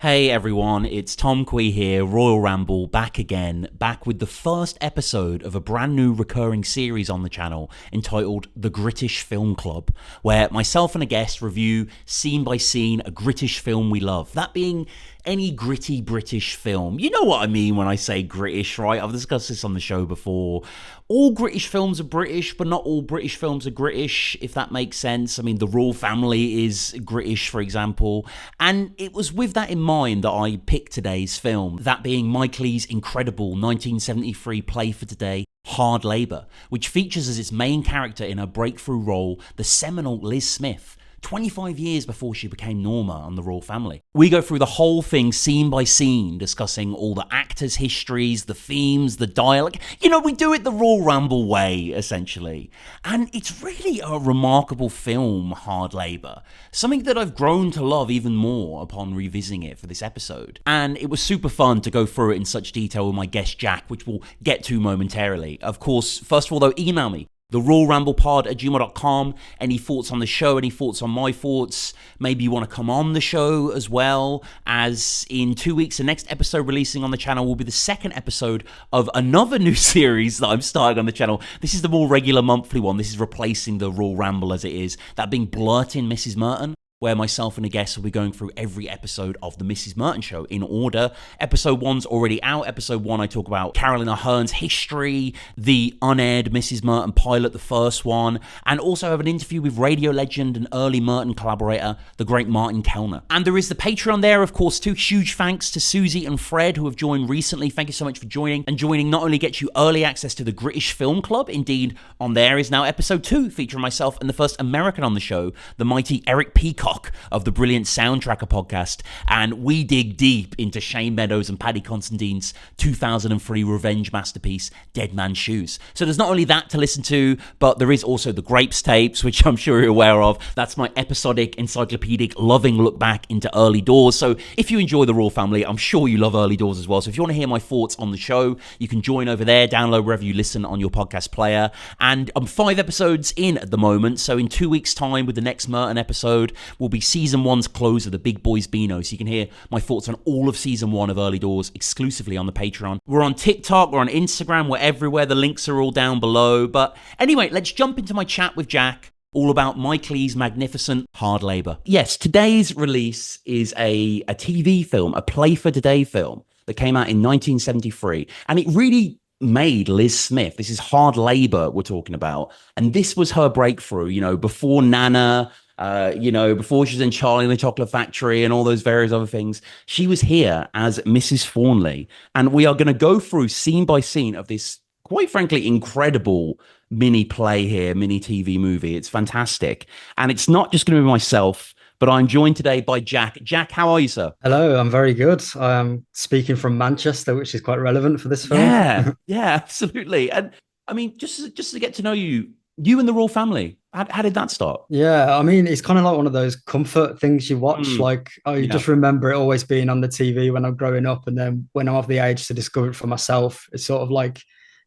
Hey everyone, it's Tom Quee here, Royal Ramble, back again, back with the first episode of a brand new recurring series on the channel entitled The Gritish Film Club, where myself and a guest review scene by scene a Gritish film we love, that being any gritty British film. You know what I mean when I say Gritish, right? I've discussed this on the show before. All British films are British, but not all British films are Gritish, if that makes sense. I mean, The Royal Family is Gritish, for example. And it was with that in mind that I picked today's film, that being Mike Leigh's incredible 1973 play for today, Hard Labour, which features as its main character in her breakthrough role the seminal Liz Smith, 25 years before she became Norma on The Royal Family. We go through the whole thing scene by scene, discussing all the actors' histories, the themes, the dialogue. You know, we do it the Royal Ramble way, essentially. And it's really a remarkable film, Hard Labour. Something that I've grown to love even more upon revisiting it for this episode. And it was super fun to go through it in such detail with my guest Jack, which we'll get to momentarily. Of course, first of all though, email me. TheRoyalRamblePod@gmail.com. Any thoughts on the show, any thoughts on my thoughts? Maybe you want to come on the show as well. As in 2 weeks, the next episode releasing on the channel will be the second episode of another new series that I'm starting on the channel. This is the more regular monthly one. This is replacing the Royal Ramble as it is. That being Blurting Mrs. Merton, where myself and a guest will be going through every episode of The Mrs. Merton Show in order. Episode 1's already out. Episode 1, I talk about Carolyn Ahern's history, the unaired Mrs. Merton pilot, the first one, and also have an interview with radio legend and early Merton collaborator, the great Martin Kellner. And there is the Patreon there, of course, too. Huge thanks to Susie and Fred, who have joined recently. Thank you so much for joining. And joining not only gets you early access to the Gritish Film Club, indeed, on there is now episode 2, featuring myself and the first American on the show, the mighty Eric Peacock of the brilliant Soundtracker podcast, and we dig deep into Shane Meadows and Paddy Considine's 2003 revenge masterpiece, Dead Man's Shoes. So there's not only that to listen to, but there is also the Grapes tapes, which I'm sure you're aware of. That's my episodic, encyclopedic, loving look back into Early Doors. So if you enjoy The Royal Family, I'm sure you love Early Doors as well. So if you want to hear my thoughts on the show, you can join over there, download wherever you listen on your podcast player. And I'm 5 episodes in at the moment, so in 2 weeks' time with the next Merton episode, will be season 1's closer, the Big Boys Beano, so you can hear my thoughts on all of season 1 of Early Doors exclusively on the Patreon. We're on TikTok, we're on Instagram, we're everywhere. The links are all down below. But anyway, let's jump into my chat with Jack, all about Mike Leigh's magnificent Hard Labour. Yes, today's release is a TV film, a play for today film that came out in 1973, and it really made Liz Smith. This is Hard Labour we're talking about, and this was her breakthrough, you know, before Nana, before she was in Charlie and the Chocolate Factory and all those various other things. She was here as Mrs. Thornley, and we are going to go through scene by scene of this, quite frankly, incredible mini play here, mini TV movie. It's fantastic, and it's not just going to be myself, but I'm joined today by Jack. Jack, how are you, sir? Hello, I'm very good. I'm speaking from Manchester, which is quite relevant for this film. Yeah, absolutely. And I mean, just to get to know you, you and the Royal Family, how did that start? Yeah, I mean, it's kind of like one of those comfort things you watch. Like, I just remember it always being on the TV when I'm growing up. And then when I'm of the age to discover it for myself, it's sort of like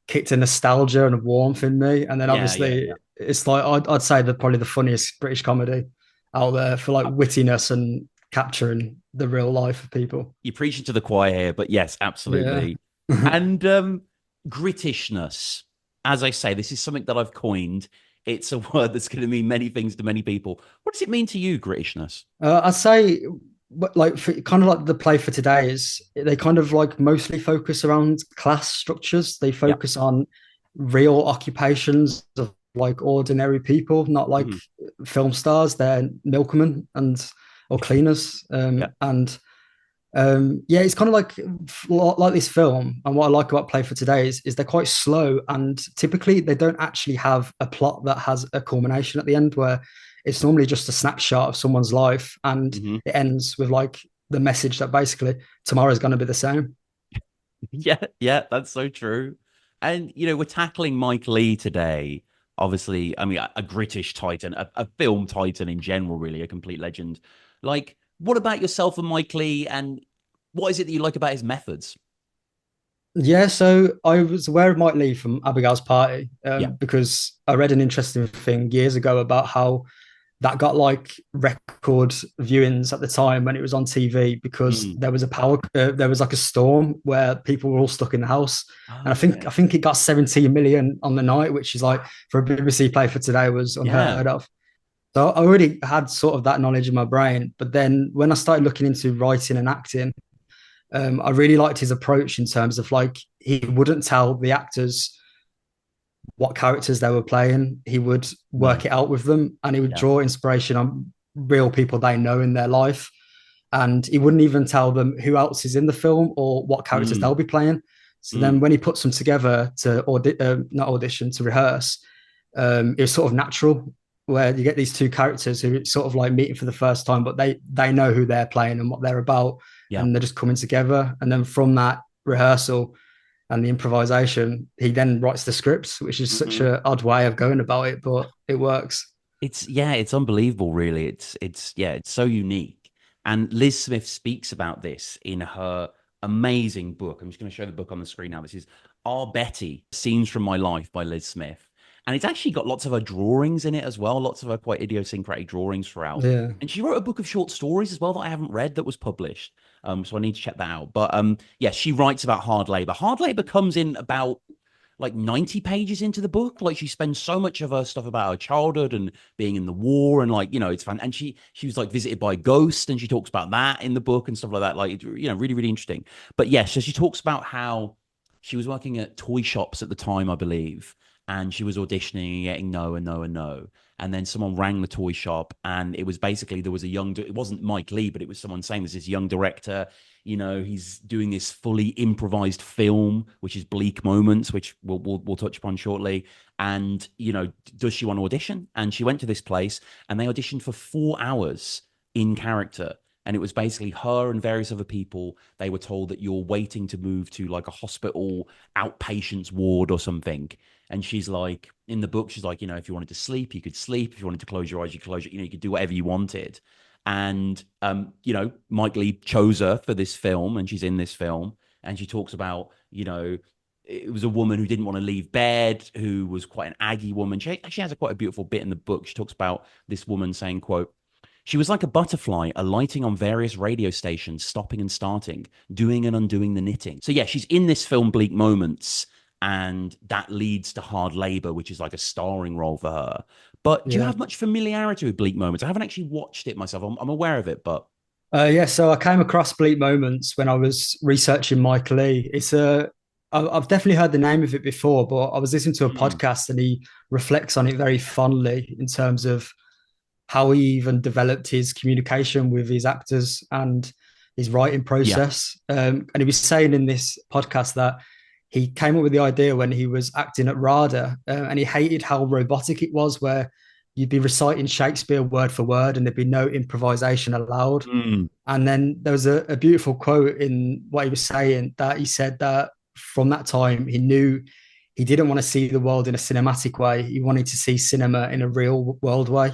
kicked a nostalgia and a warmth in me. And then obviously, it's like, I'd say that probably the funniest British comedy out there for like wittiness and capturing the real life of people. You're preaching to the choir here, but yes, absolutely. Yeah. And Gritishness, as I say, this is something that I've coined. It's a word that's going to mean many things to many people. What does it mean to you, Gritishness? I'd say, like, kind of like the play for today is they kind of like mostly focus around class structures. They focus on real occupations of like ordinary people, not like film stars. They're milkmen or cleaners, it's kind of like this film. And what I like about Play for Today is they're quite slow, and typically they don't actually have a plot that has a culmination at the end, where it's normally just a snapshot of someone's life, and it ends with like the message that basically tomorrow's going to be the same. Yeah, that's so true. And you know, we're tackling Mike Leigh today. Obviously, I mean, a British titan, a film titan in general, really, a complete legend. Like, what about yourself and Mike Leigh, and what is it that you like about his methods? Yeah, so I was aware of Mike Leigh from Abigail's Party because I read an interesting thing years ago about how that got like record viewings at the time when it was on TV because Mm. there was like a storm where people were all stuck in the house, and Oh, I okay. think it got 17 million on the night, which is like for a BBC play for today was Yeah. unheard of. So I already had sort of that knowledge in my brain, but then when I started looking into writing and acting, I really liked his approach in terms of like he wouldn't tell the actors what characters they were playing. He would No. work it out with them, and he would Yeah. draw inspiration on real people they know in their life. And he wouldn't even tell them who else is in the film or what characters Mm. they'll be playing. So then Mm. when he puts them together to not audition, to rehearse, it was sort of natural where you get these two characters who sort of like meeting for the first time, but they know who they're playing and what they're about, Yeah. and they're just coming together. And then from that rehearsal and the improvisation, he then writes the scripts, which is such Mhm. an odd way of going about it, but it works. It's unbelievable, really. It's so unique. And Liz Smith speaks about this in her amazing book. I'm just going to show the book on the screen now. This is Our Betty, Scenes from My Life by Liz Smith. And it's actually got lots of her drawings in it as well, lots of her quite idiosyncratic drawings throughout. Yeah, And she wrote a book of short stories as well that I haven't read that was published. So I need to check that out. But yeah, she writes about hard labor. Hard labor comes in about like 90 pages into the book. Like she spends so much of her stuff about her childhood and being in the war, and like, it's fun. And she was like visited by a ghost, and she talks about that in the book and stuff like that. Like, really, really interesting. But yeah, so she talks about how she was working at toy shops at the time, I believe, and she was auditioning and getting no and no and no. And then someone rang the toy shop, and it was basically there was a young, it wasn't Mike Leigh, but it was someone saying there's this young director, he's doing this fully improvised film, which is Bleak Moments, which we'll touch upon shortly. And does she want to audition? And she went to this place, and they auditioned for 4 hours in character. And it was basically her and various other people. They were told that you're waiting to move to like a hospital outpatients ward or something. And she's like, in the book, she's like, if you wanted to sleep, you could sleep. If you wanted to close your eyes, you could close. You could do whatever you wanted. And Mike Leigh chose her for this film, and she's in this film, and she talks about, it was a woman who didn't want to leave bed, who was quite an aggy woman. She actually has quite a beautiful bit in the book. She talks about this woman saying, quote, "She was like a butterfly alighting on various radio stations, stopping and starting, doing and undoing the knitting." So yeah, she's in this film, Bleak Moments, and that leads to Hard Labor, which is like a starring role for her. But do you yeah. have much familiarity with Bleak Moments? I haven't actually watched it myself. I'm aware of it, but Yeah, so I came across Bleak Moments when I was researching Mike Leigh. I've definitely heard the name of it before, but I was listening to a mm, podcast and he reflects on it very fondly in terms of how he even developed his communication with his actors and his writing yeah, process. And he was saying in this podcast that he came up with the idea when he was acting at RADA, and he hated how robotic it was, where you'd be reciting Shakespeare word for word and there'd be no improvisation allowed. mm, And then there was a beautiful quote in what he was saying, that he said that from that time he knew he didn't want to see the world in a cinematic way. He wanted to see cinema in a real world way.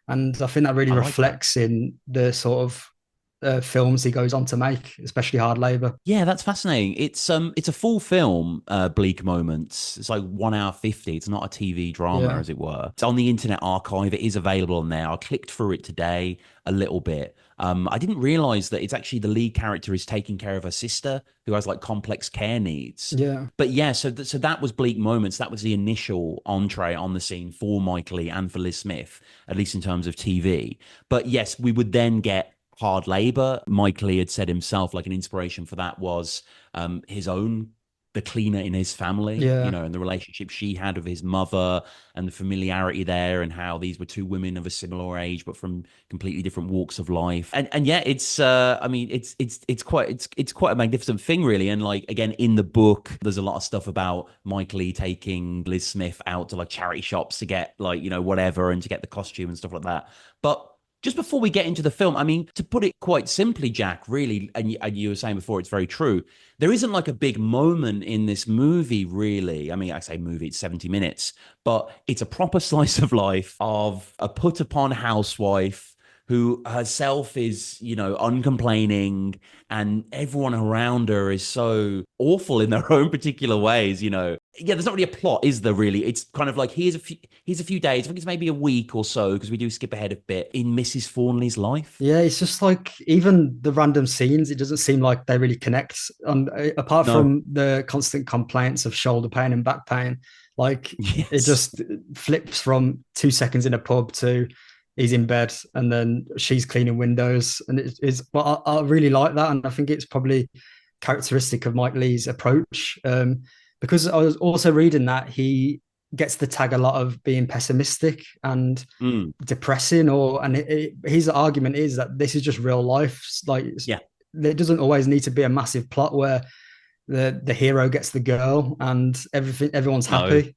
And I think that really I like that. reflects in the sort of films he goes on to make, especially Hard Labor. Yeah, that's fascinating. It's a full film, Bleak Moments. It's like 1 hour 50. It's not a TV drama, Yeah. as it were. It's on the Internet Archive. It is available on there. I clicked through it today a little bit. I didn't realize that it's actually the lead character is taking care of her sister who has like complex care needs. Yeah. But yeah, so that was Bleak Moments. That was the initial entree on the scene for Mike Leigh and for Liz Smith, at least in terms of TV. But yes, we would then get Hard Labor. Mike Leigh had said himself, like an inspiration for that was his own, the cleaner in his family, Yeah. and the relationship she had with his mother and the familiarity there, and how these were two women of a similar age but from completely different walks of life. And yeah, it's I mean, it's quite a magnificent thing, really. And like again, in the book, there's a lot of stuff about Mike Leigh taking Liz Smith out to like charity shops to get like, whatever, and to get the costume and stuff like that. But just before we get into the film, I mean, to put it quite simply, Jack, really, and you were saying before, it's very true. There isn't like a big moment in this movie, really. I mean, I say movie, it's 70 minutes, but it's a proper slice of life of a put upon housewife who herself is, uncomplaining, and everyone around her is so awful in their own particular ways. Yeah, there's not really a plot, is there really? It's kind of like here's a few days, I think it's maybe a week or so, because we do skip ahead a bit in Mrs. Fawnley's life. Yeah, it's just like even the random scenes, it doesn't seem like they really connect. And apart No. from the constant complaints of shoulder pain and back pain, like it Yes. just flips from 2 seconds in a pub to he's in bed and then she's cleaning windows. And it is, but I really like that. And I think it's probably characteristic of Mike Leigh's approach. Because I was also reading that he gets the tag a lot of being pessimistic and Mm, depressing, his argument is that this is just real life. Like yeah. there doesn't always need to be a massive plot where the hero gets the girl and everyone's No. happy,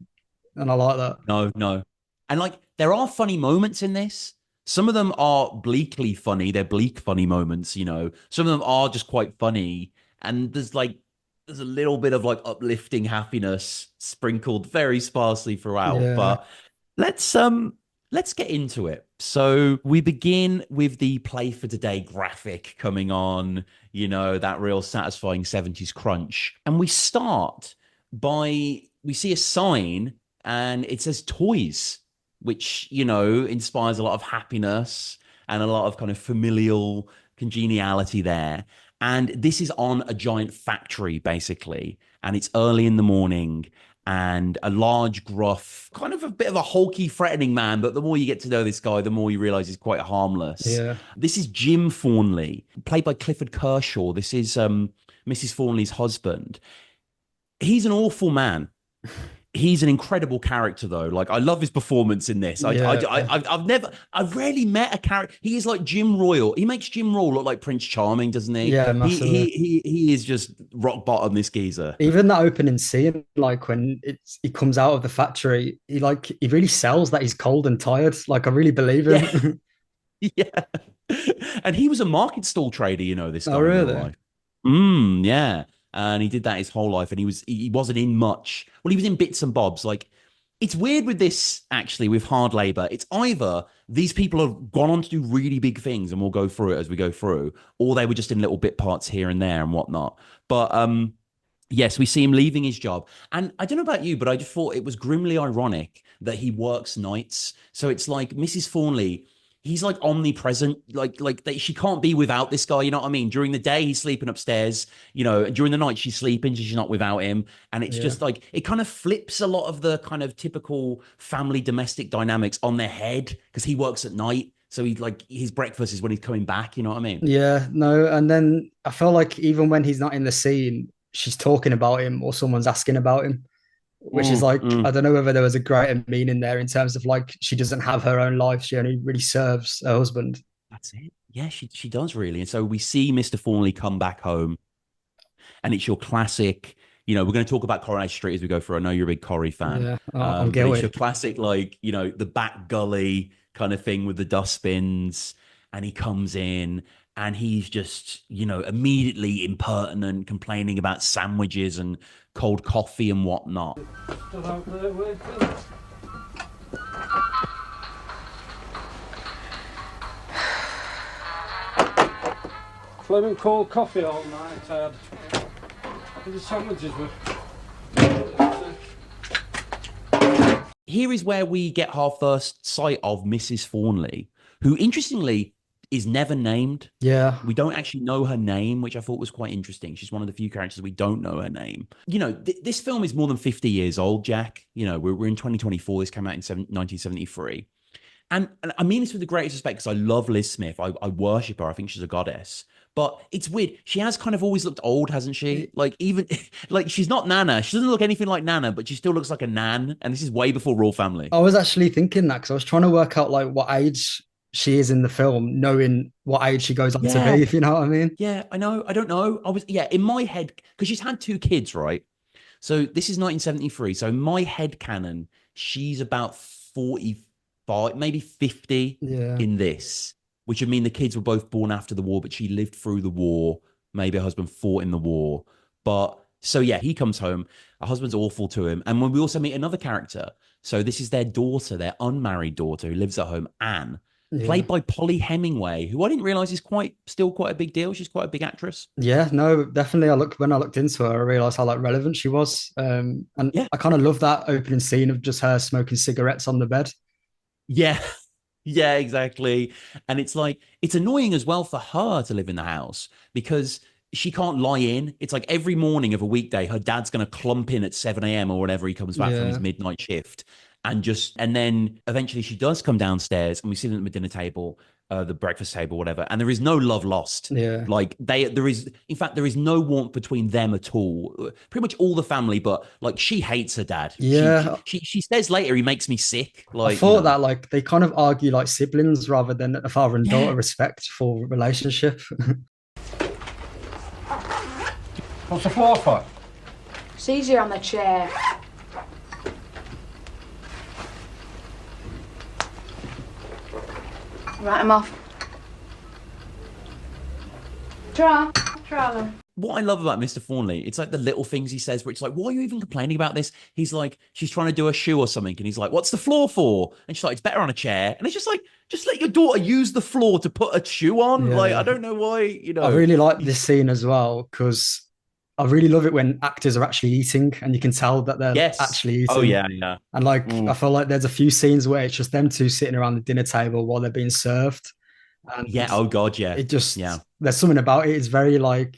and I like that. No, no. And like there are funny moments in this. Some of them are bleakly funny. They're bleak funny moments. Some of them are just quite funny. And there's a little bit of like uplifting happiness sprinkled very sparsely throughout. Yeah, But let's get into it. So we begin with the play for today graphic coming on, that real satisfying 70s crunch. And we start by we see a sign and it says toys, which inspires a lot of happiness and a lot of kind of familial congeniality there. And this is on a giant factory basically, and it's early in the morning, and a large, gruff, kind of a bit of a hulky, threatening man. But the more you get to know this guy, the more you realize he's quite harmless. yeah, This is Jim Fawnley, played by Clifford Kershaw. This is Mrs. Fawnley's husband. He's an awful man. He's an incredible character, though. Like, I love his performance in this. yeah, I've rarely met a character. He is like Jim Royal. He makes Jim Royal look like Prince Charming, doesn't he? yeah, He he massively. he is just rock bottom. This geezer. Even that opening scene, like when he comes out of the factory, he really sells that he's cold and tired. Like I really believe Yeah, him. yeah. And he was a market stall trader. This Oh, guy in real really? life. Yeah. And he did that his whole life, and he wasn't in much. Well, he was in bits and bobs. Like, it's weird with this actually with hard labor. It's either these people have gone on to do really big things, and we'll go through it as we go through, or they were just in little bit parts here and there and whatnot. But yes, we see him leaving his job. And I don't know about you, but I just thought it was grimly ironic that he works nights. So it's like Mrs. Fawnley, he's like omnipresent. Like she can't be without this guy, you know what I mean? During the day, he's sleeping upstairs, and during the night she's sleeping, so she's not without him. And it's Yeah. just like it kind of flips a lot of the kind of typical family domestic dynamics on their head, because he works at night. So he like his breakfast is when he's coming back, you know what I mean? Yeah, no, and then I feel like even when he's not in the scene, she's talking about him or someone's asking about him, which is like Mm. I don't know whether there was a greater meaning there in terms of like she doesn't have her own life; she only really serves her husband. That's it. Yeah, she does really. And so we see Mr. Fawnley come back home, and it's your classic. We're going to talk about Coronation Street as we go through. I know you're a big Corrie fan, Yeah, I'm but it's your guilty. classic, like the back gully kind of thing with the dustbins. And he comes in, and he's just immediately impertinent, complaining about sandwiches and cold coffee and whatnot. Fleming cold coffee all night. I had the sandwiches were. Here is where we get our first sight of Mrs. Fawnley, who interestingly is never named. Yeah, We don't actually know her name, which I thought was quite interesting. She's one of the few characters we don't know her name. This film is more than 50 years old, Jack. We're in 2024. This came out in 1973. And I mean this with the greatest respect, because I love Liz Smith. I worship her. I think she's a goddess. But it's weird. She has kind of always looked old, hasn't she? Like, even like she's not Nana. She doesn't look anything like Nana, but she still looks like a nan. And this is way before Royal Family. I was actually thinking that because I was trying to work out like what age she is in the film, knowing what age she goes on to Yeah. be, if you know what I mean. Yeah, I know. I don't know. Yeah, in my head, because she's had two kids, right? So this is 1973. So in my head canon, she's about 45, maybe 50 Yeah, in this, which would mean the kids were both born after the war, but she lived through the war. Maybe her husband fought in the war. But so yeah, he comes home. Her husband's awful to him. And when we also meet another character. So this is their daughter, their unmarried daughter who lives at home, Anne. played by Polly Hemingway, who I didn't realize is still quite a big deal. She's quite a big actress. Yeah, no, definitely. When I looked into her, I realized how like relevant she was. And Yeah. I kind of love that opening scene of just her smoking cigarettes on the bed. Yeah. Yeah, exactly. And it's like, it's annoying as well for her to live in the house because she can't lie in. It's like every morning of a weekday, her dad's going to clump in at 7 a.m. or whenever he comes back from his Yeah. midnight shift. And then eventually she does come downstairs and we sit at the dinner table, the breakfast table, whatever. And there is no love lost. Yeah. Like in fact, there is no warmth between them at all. Pretty much all the family, but like she hates her dad. Yeah. She says later he makes me sick. I Like, thought that like they kind of argue like siblings rather than a father and yeah. daughter respectful relationship. What's the floor for? It's easier on the chair. Write him off. Try them. What I love about Mr. Thornley, it's like the little things he says where it's like, why are you even complaining about this? He's like, she's trying to do a shoe or something. And he's like, what's the floor for? And she's like, it's better on a chair. And it's just like, just let your daughter use the floor to put a shoe on. Yeah. Like, I don't know why, you know. I really like this scene as well because I really love it when actors are actually eating and you can tell that they're actually eating. Oh, yeah, yeah. And like, I feel like there's a few scenes where it's just them two sitting around the dinner table while they're being served. And yeah, oh God, yeah. It just, yeah. There's something about it. It's very like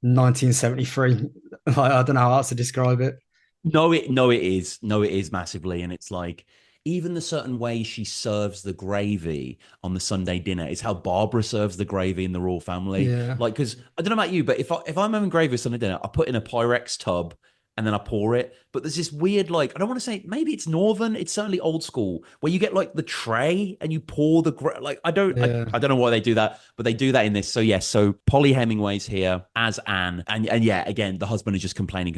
1973. I don't know how else to describe it. No, it is. No, it is massively. And it's like, even the certain way she serves the gravy on the Sunday dinner is how Barbara serves the gravy in the royal family. Yeah. Like, because I don't know about you, but if I'm having gravy for Sunday dinner, I put in a Pyrex tub and then I pour it. But there's this weird, like, I don't want to say maybe it's northern, it's certainly old school, where you get like the tray and you pour like I don't know why they do that, but they do that in this. So yes, so Polly Hemingway's here as Anne, and yeah, again, the husband is just complaining.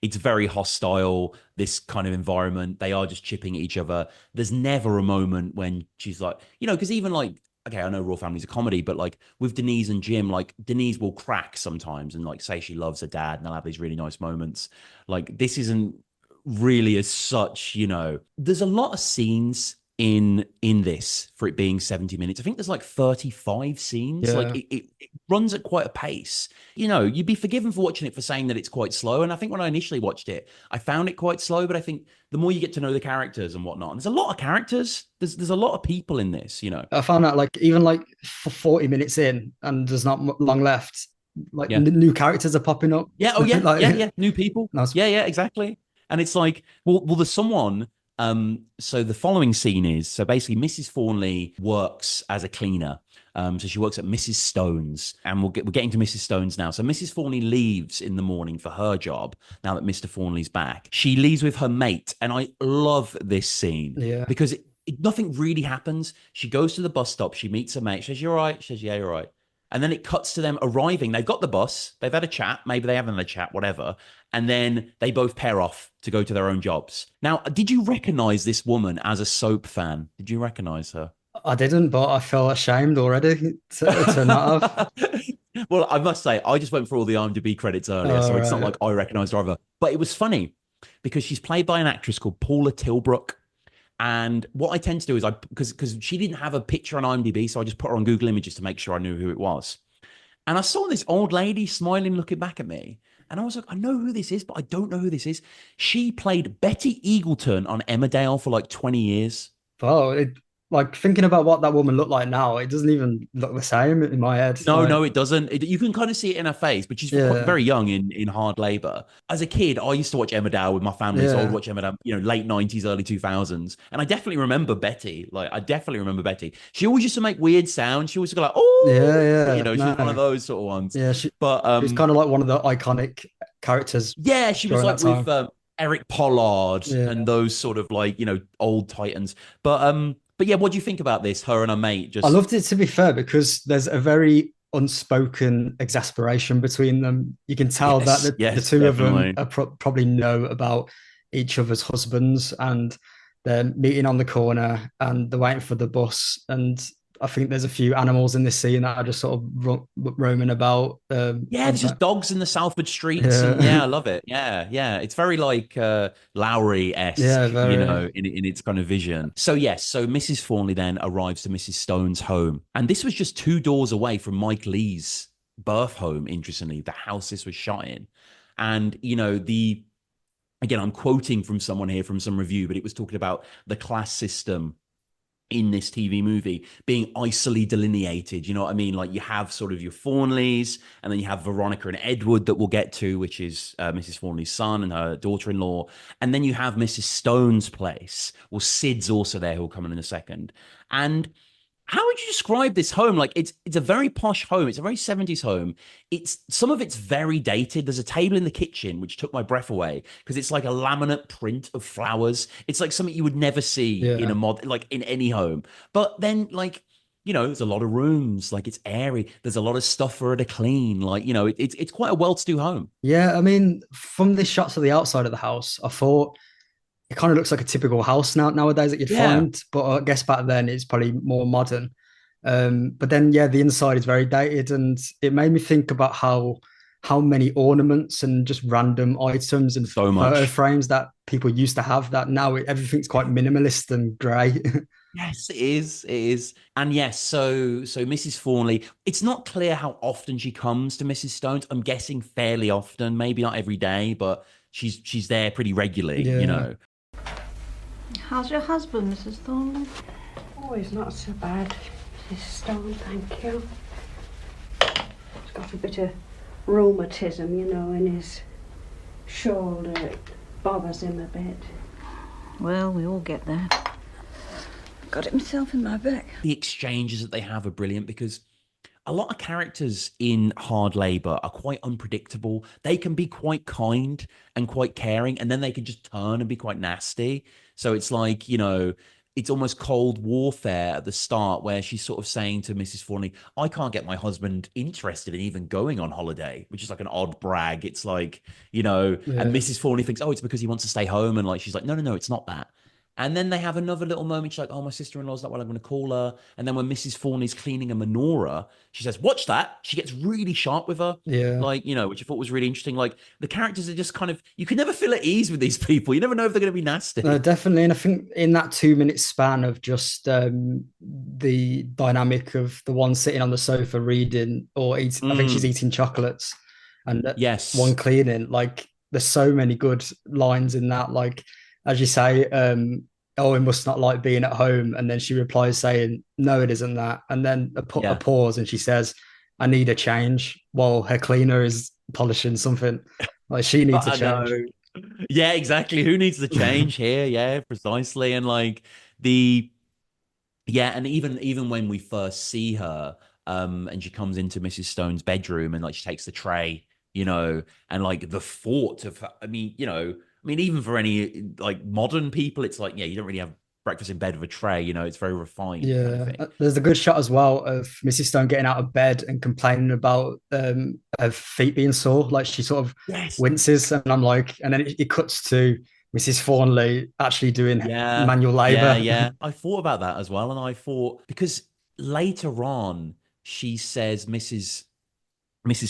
It's very hostile, this kind of environment. They are just chipping at each other. There's never a moment when she's like, you know, because even like, okay, I know Royal Family's a comedy, but like with Denise and Jim, like Denise will crack sometimes and like say she loves her dad and they'll have these really nice moments. Like this isn't really as such, you know. There's a lot of scenes in this for it being 70 minutes. I think there's like 35 scenes. Yeah. Like it runs at quite a pace. You know, you'd be forgiven for watching it for saying that it's quite slow. And I think when I initially watched it, I found it quite slow, but I think the more you get to know the characters and whatnot, and there's a lot of characters. There's a lot of people in this, you know. I found out like even like for 40 minutes in and there's not long left, like new characters are popping up. Yeah, oh yeah, like, yeah, new people. Nice. Yeah, exactly. And it's like, well, there's someone. So the following scene is, so basically Mrs. Thornley works as a cleaner. So she works at Mrs. Stone's, and we're getting to Mrs. Stone's now. So Mrs. Thornley leaves in the morning for her job now that Mr. Thornley's back. She leaves with her mate, and I love this scene because nothing really happens. She goes to the bus stop, she meets her mate, she says, "You're right." She says, "Yeah, you're right." And then it cuts to them arriving. They've got the bus. They've had a chat. Maybe they haven't had a chat, whatever. And then they both pair off to go to their own jobs. Now, did you recognize this woman as a soap fan? Did you recognize her? I didn't, but I feel ashamed already to not have. Well, I must say, I just went through all the IMDb credits earlier, so it's not like I recognized her either. But it was funny because she's played by an actress called Paula Tilbrook. And what I tend to do is because she didn't have a picture on IMDb, so I just put her on Google Images to make sure I knew who it was. And I saw this old lady smiling, looking back at me. And I was like, I know who this is, but I don't know who this is. She played Betty Eagleton on Emmerdale for like 20 years. Oh, like thinking about what that woman looked like now, it doesn't even look the same in my head. No, it doesn't. You can kind of see it in her face, but she's very young in hard labor. As a kid, I used to watch Emmerdale with my family, so I would watch Emmerdale, you know, late 90s, early 2000s. And I definitely remember Betty. She always used to make weird sounds. She always go like, oh, you know, she's one of those sort of ones. Yeah, she was kind of like one of the iconic characters. Yeah, she was like with Eric Pollard and those sort of like, you know, old titans. But yeah, what do you think about this? Her and her mate. I loved it, to be fair, because there's a very unspoken exasperation between them. You can tell that the two of them are probably know about each other's husbands, and they're meeting on the corner and they're waiting for the bus, and I think there's a few animals in this scene that are just sort of roaming about. Yeah, there's just dogs in the Salford streets, and Yeah, yeah, I love it. Yeah, yeah, it's very like yeah, Lowry-esque, you very. know, in its kind of vision. So yes, so Mrs. Thornley then arrives to Mrs. Stone's home, and this was just 2 doors away from Mike Leigh's birth home. Interestingly, the house this was shot in, and you know the again, I'm quoting from someone here from some review, but it was talking about the class system in this TV movie being isolely delineated. You know what I mean? Like you have sort of your Thornleys, and then you have Veronica and Edward that we'll get to, which is Mrs. Thornley's son and her daughter-in-law. And then you have Mrs. Stone's place. Well, Sid's also there, who'll come in a second. And how would you describe this home? Like it's a very posh home. It's a very 70s home. It's some of it's very dated. There's a table in the kitchen which took my breath away because it's like a laminate print of flowers. It's like something you would never see in Yeah. a like in any home. But then like you know, there's a lot of rooms, like it's airy. There's a lot of stuff for her to clean. Like, you know, it's quite a well-to-do home. Yeah, I mean, from the shots of the outside of the house, I thought it kind of looks like a typical house nowadays that you'd Yeah. find, but I guess back then it's probably more modern. But then yeah, the inside is very dated, and it made me think about how many ornaments and just random items and So photo much. frames that people used to have that now everything's quite minimalist and grey. Yes, it is. It is. And yes, so Mrs. Thornley, it's not clear how often she comes to Mrs. Stone's. I'm guessing fairly often, maybe not every day, but she's there pretty regularly, you Yeah. know. How's your husband, Mrs. Thornley? Oh, he's not so bad, Mrs. Stone, thank you. He's got a bit of rheumatism, you know, in his shoulder. It bothers him a bit. Well, we all get that. Got it myself in my back. The exchanges that they have are brilliant because a lot of characters in hard labor are quite unpredictable. They can be quite kind and quite caring, and then they can just turn and be quite nasty. So it's like, you know, it's almost cold warfare at the start where she's sort of saying to Mrs. Thornley, I can't get my husband interested in even going on holiday, which is like an odd brag. It's like, you know, and Yeah. Mrs. Thornley thinks, oh, it's because he wants to stay home. And like, she's like, no, no, no, it's not that. And then they have another little moment. She's like, oh, my sister-in-law's not what I'm going to call her. And then when Mrs. Thornley's cleaning a menorah, she says, watch that. She gets really sharp with her. Yeah. Like, you know, which I thought was really interesting. Like the characters are just kind of, you can never feel at ease with these people. You never know if they're going to be nasty. No, definitely. And I think in that 2 minute span of just the dynamic of the one sitting on the sofa reading or eating, I think she's eating chocolates and Yes. one cleaning, like there's so many good lines in that. Like, as you say, oh, it must not like being at home. And then she replies saying, no, it isn't that. And then a Yeah. pause and she says, I need a change while her cleaner is polishing something. Like she needs a I change. know. Yeah, exactly. Who needs the change here? Yeah, precisely. And like the yeah, and even when we first see her, and she comes into Mrs. Stone's bedroom and like she takes the tray, you know, and like the thought of I mean, you know, I mean, even for any like modern people, it's like, yeah, you don't really have breakfast in bed with a tray, you know, it's very refined kind of Yeah, thing. there's a good shot as well of Mrs. Stone getting out of bed and complaining about her feet being sore. Like she sort of Yes. winces, and I'm like, and then it cuts to Mrs. Thornley actually doing Yeah, manual yeah, labor. yeah. I thought about that as well, and I thought because later on she says Mrs.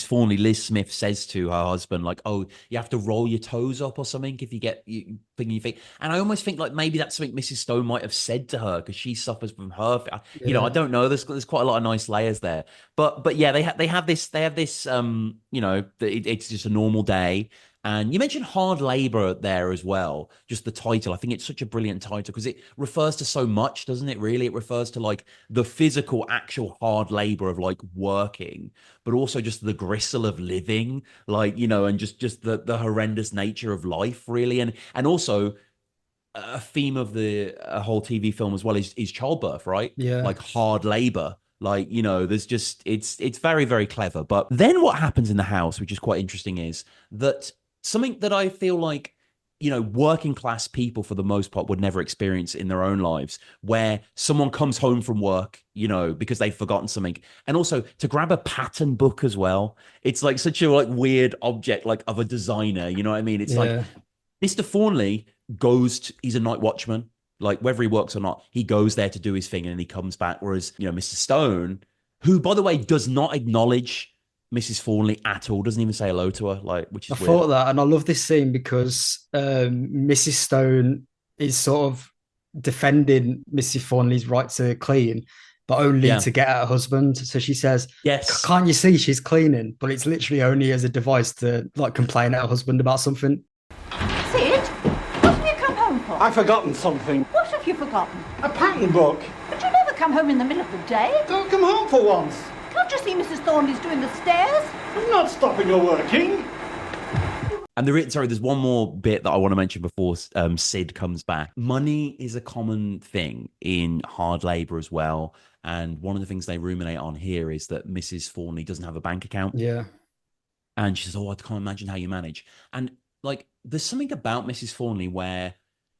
Thornley, Liz Smith says to her husband, like, "Oh, you have to roll your toes up or something if you get you thing in your feet." And I almost think like maybe that's something Mrs. Stone might have said to her because she suffers from her. You know, I Yeah, don't know. There's quite a lot of nice layers there, but yeah, they have this you know, it's just a normal day. And you mentioned hard labor there as well. Just the title. I think it's such a brilliant title because it refers to so much, doesn't it? Really, it refers to like the physical, actual hard labor of like working, but also just the gristle of living, like, you know, and just the horrendous nature of life, really. And also a theme of the a whole TV film as well is childbirth, right? yeah, Like hard labor. Like, you know, there's just it's very, very clever. But then what happens in the house, which is quite interesting, is that something that I feel like, you know, working class people for the most part would never experience in their own lives, where someone comes home from work, you know, because they've forgotten something. And also to grab a pattern book as well. It's like such a like weird object, like of a designer, you know what I mean? It's like yeah, Mr. Thornley he's a night watchman. Like whether he works or not, he goes there to do his thing and then he comes back. Whereas, Mr. Stone, who by the way does not acknowledge Mrs. Thornley at all, doesn't even say hello to her, like, which I is weird. thought that, and I love this scene because Mrs. Stone is sort of defending Mrs. Thornley's right to clean, but only Yeah. to get at her husband. So she says, Yes. "Can't you see she's cleaning?" But it's literally only as a device to like complain at her husband about something. Sid, what have you come home for? I've forgotten something. What have you forgotten? A pattern book. But you never come home in the middle of the day. Don't come home for once. Can't you see Mrs. Thornley's doing the stairs? I'm not stopping her working. And there's one more bit that I want to mention before Sid comes back. Money is a common thing in hard labor as well. And one of the things they ruminate on here is that Mrs. Thornley doesn't have a bank account. Yeah. And she says, "Oh, I can't imagine how you manage." And like, there's something about Mrs. Thornley where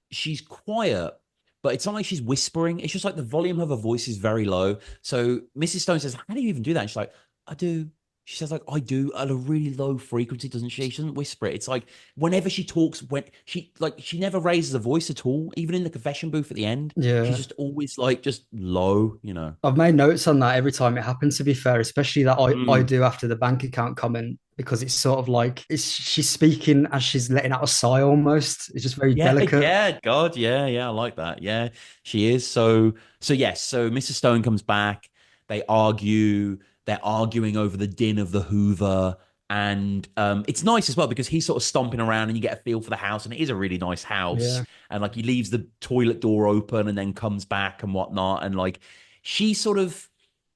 she's quiet, but it's not like she's whispering. It's just like the volume of her voice is very low. So Mrs. Stone says, "How do you even do that?" And she's like, "I do." She says, like, "I do," at a really low frequency, doesn't she? She doesn't whisper it. It's like whenever she talks, when she never raises a voice at all, even in the confession booth at the end. Yeah. She's just always like just low, I've made notes on that every time it happens, to be fair, especially that I do after the bank account comment, because it's sort of like she's speaking as she's letting out a sigh almost. It's just very delicate. Yeah, God, yeah, I like that. Yeah, she is. So yes, so Mrs. Stone comes back. They argue. They're arguing over the din of the Hoover. And it's nice as well because he's sort of stomping around and you get a feel for the house. And it is a really nice house. Yeah. And like he leaves the toilet door open and then comes back and whatnot. And like she sort of,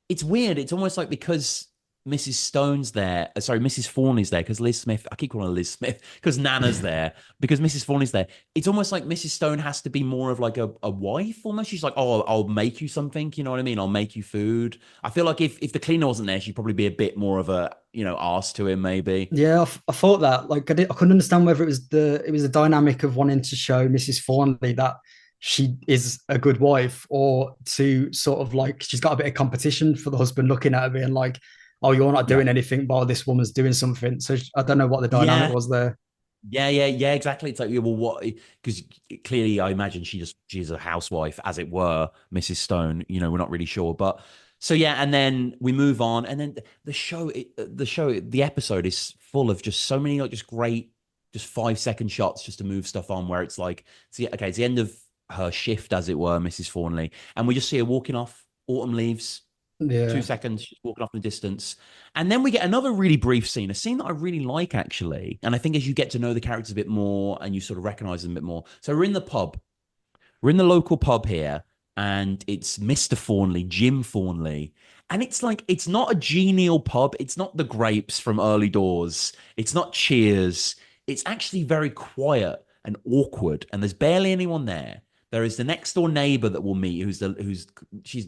it's weird. It's almost like because Mrs. Thornley's there, because Liz Smith, I keep calling her Liz Smith, because Nana's there, because Mrs. Thornley's there. It's almost like Mrs. Stone has to be more of like a wife almost. She's like, "Oh, I'll make you something," you know what I mean? I'll make you food. I feel like if the cleaner wasn't there, she'd probably be a bit more of a, arse to him maybe. Yeah, I thought that. Like, I couldn't understand whether it was the dynamic of wanting to show Mrs. Thornley that she is a good wife, or to sort of like she's got a bit of competition for the husband looking at her being like, "Oh, you're not doing anything while this woman's doing something." So I don't know what the dynamic was there. Yeah, exactly. It's like, well, what? Because clearly, I imagine she's a housewife, as it were, Mrs. Stone. We're not really sure, but so yeah. And then we move on, and then the episode is full of just so many like just great, just 5-second shots just to move stuff on. Where it's like, it's the end of her shift, as it were, Mrs. Thornley, and we just see her walking off. Autumn leaves. Yeah. 2 seconds, she's walking off in the distance. And then we get another really brief scene, a scene that I really like, actually. And I think as you get to know the characters a bit more and you sort of recognize them a bit more. So we're in the pub. We're in the local pub here. And it's Mr. Thornley, Jim Thornley. And it's like, it's not a genial pub. It's not the Grapes from Early Doors. It's not Cheers. It's actually very quiet and awkward. And there's barely anyone there. There is the next door neighbor that we'll meet, she's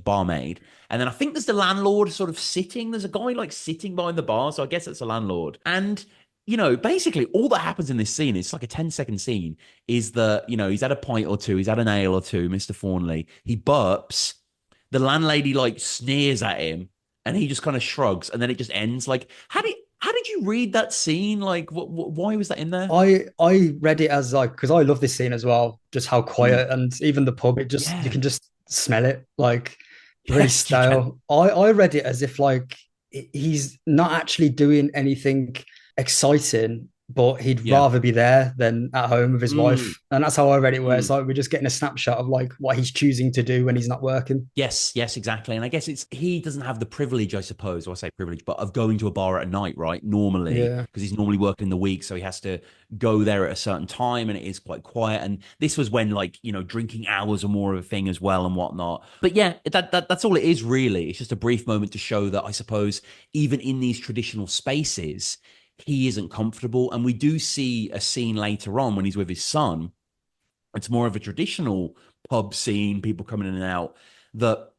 barmaid. And then I think there's the landlord sort of sitting. There's a guy like sitting behind the bar. So I guess it's a landlord. And, basically all that happens in this scene, it's like a 10-second scene, is that, he's had a pint or two, he's had an ale or two, Mr. Thornley. He burps. The landlady like sneers at him and he just kind of shrugs. And then it just ends. Like, how did you read that scene? Like, why was that in there? I read it as like, because I love this scene as well, just how quiet and even the pub, you can just smell it, like really stale. I read it as if like he's not actually doing anything exciting, but he'd rather be there than at home with his wife. And that's how I read it, where it's like we're just getting a snapshot of like what he's choosing to do when he's not working. Yes, exactly. And I guess he doesn't have the privilege, I suppose, or I say privilege, but of going to a bar at night, right? Normally, because he's normally working the week. So he has to go there at a certain time and it is quite quiet. And this was when like, drinking hours are more of a thing as well and whatnot. But yeah, that's all it is really. It's just a brief moment to show that I suppose even in these traditional spaces, he isn't comfortable. And we do see a scene later on when he's with his son. It's more of a traditional pub scene, people coming in and out, that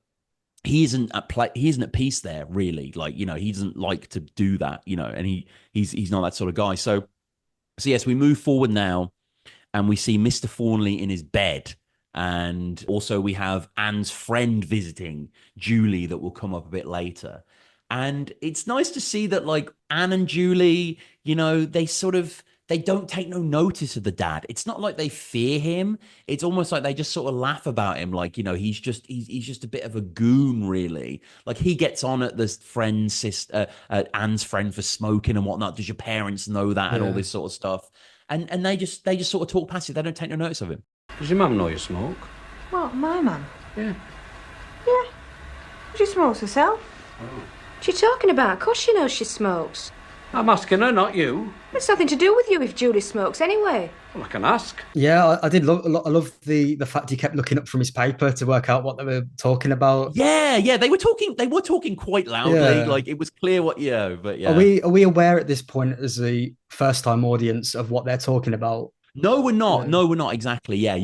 he isn't at peace there, really. Like, he doesn't like to do that, and he's not that sort of guy. So yes, we move forward now and we see Mr. Thornley in his bed. And also we have Anne's friend visiting, Julie, that will come up a bit later. And it's nice to see that like Anne and Julie, they sort of, they don't take no notice of the dad. It's not like they fear him. It's almost like they just sort of laugh about him. Like, he's just a bit of a goon, really. Like, he gets on at this friend's sister, Anne's friend, for smoking and whatnot. Does your parents know that? And all this sort of stuff. And they just sort of talk past it. They don't take no notice of him. Does your mum know you smoke? What, my mum? Yeah. Yeah. She smokes herself. What's she talking about? Of course she knows she smokes. I'm asking her, not you. It's nothing to do with you if Julie smokes anyway. Well, I can ask. Yeah, I did love. I love the fact he kept looking up from his paper to work out what they were talking about. Yeah, they were talking quite loudly. Yeah. Like, it was clear what. Yeah, but yeah. Are we aware at this point as the first time audience of what they're talking about? No, we're not. Yeah. No, we're not. Exactly. Yeah.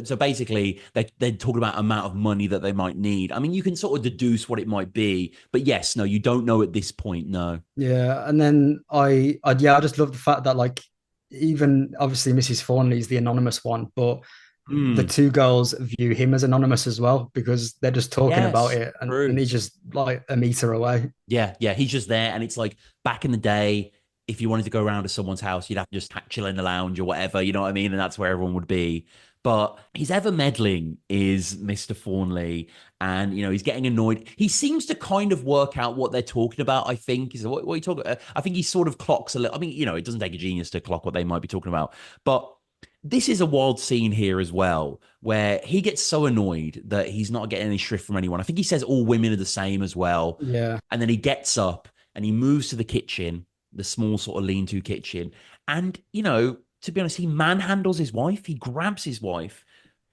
So basically, they're talking about amount of money that they might need. I mean, you can sort of deduce what it might be, but yes, no, you don't know at this point. No. Yeah, and then I just love the fact that, like, even obviously Mrs. Thornley is the anonymous one, but the two girls view him as anonymous as well because they're just talking about it, and he's just like a meter away. Yeah, he's just there, and it's like back in the day, if you wanted to go around to someone's house, you'd have to just chill in the lounge or whatever, you know what I mean? And that's where everyone would be. But he's ever meddling is Mr. Thornley, and he's getting annoyed. He seems to kind of work out what they're talking about. I think is what are you talking about? I think he sort of clocks a little. I mean, it doesn't take a genius to clock what they might be talking about. But this is a wild scene here as well, where he gets so annoyed that he's not getting any shrift from anyone. I think he says all women are the same as well. Yeah, and then he gets up and he moves to the kitchen, the small sort of lean-to kitchen, and to be honest, he manhandles his wife. He grabs his wife,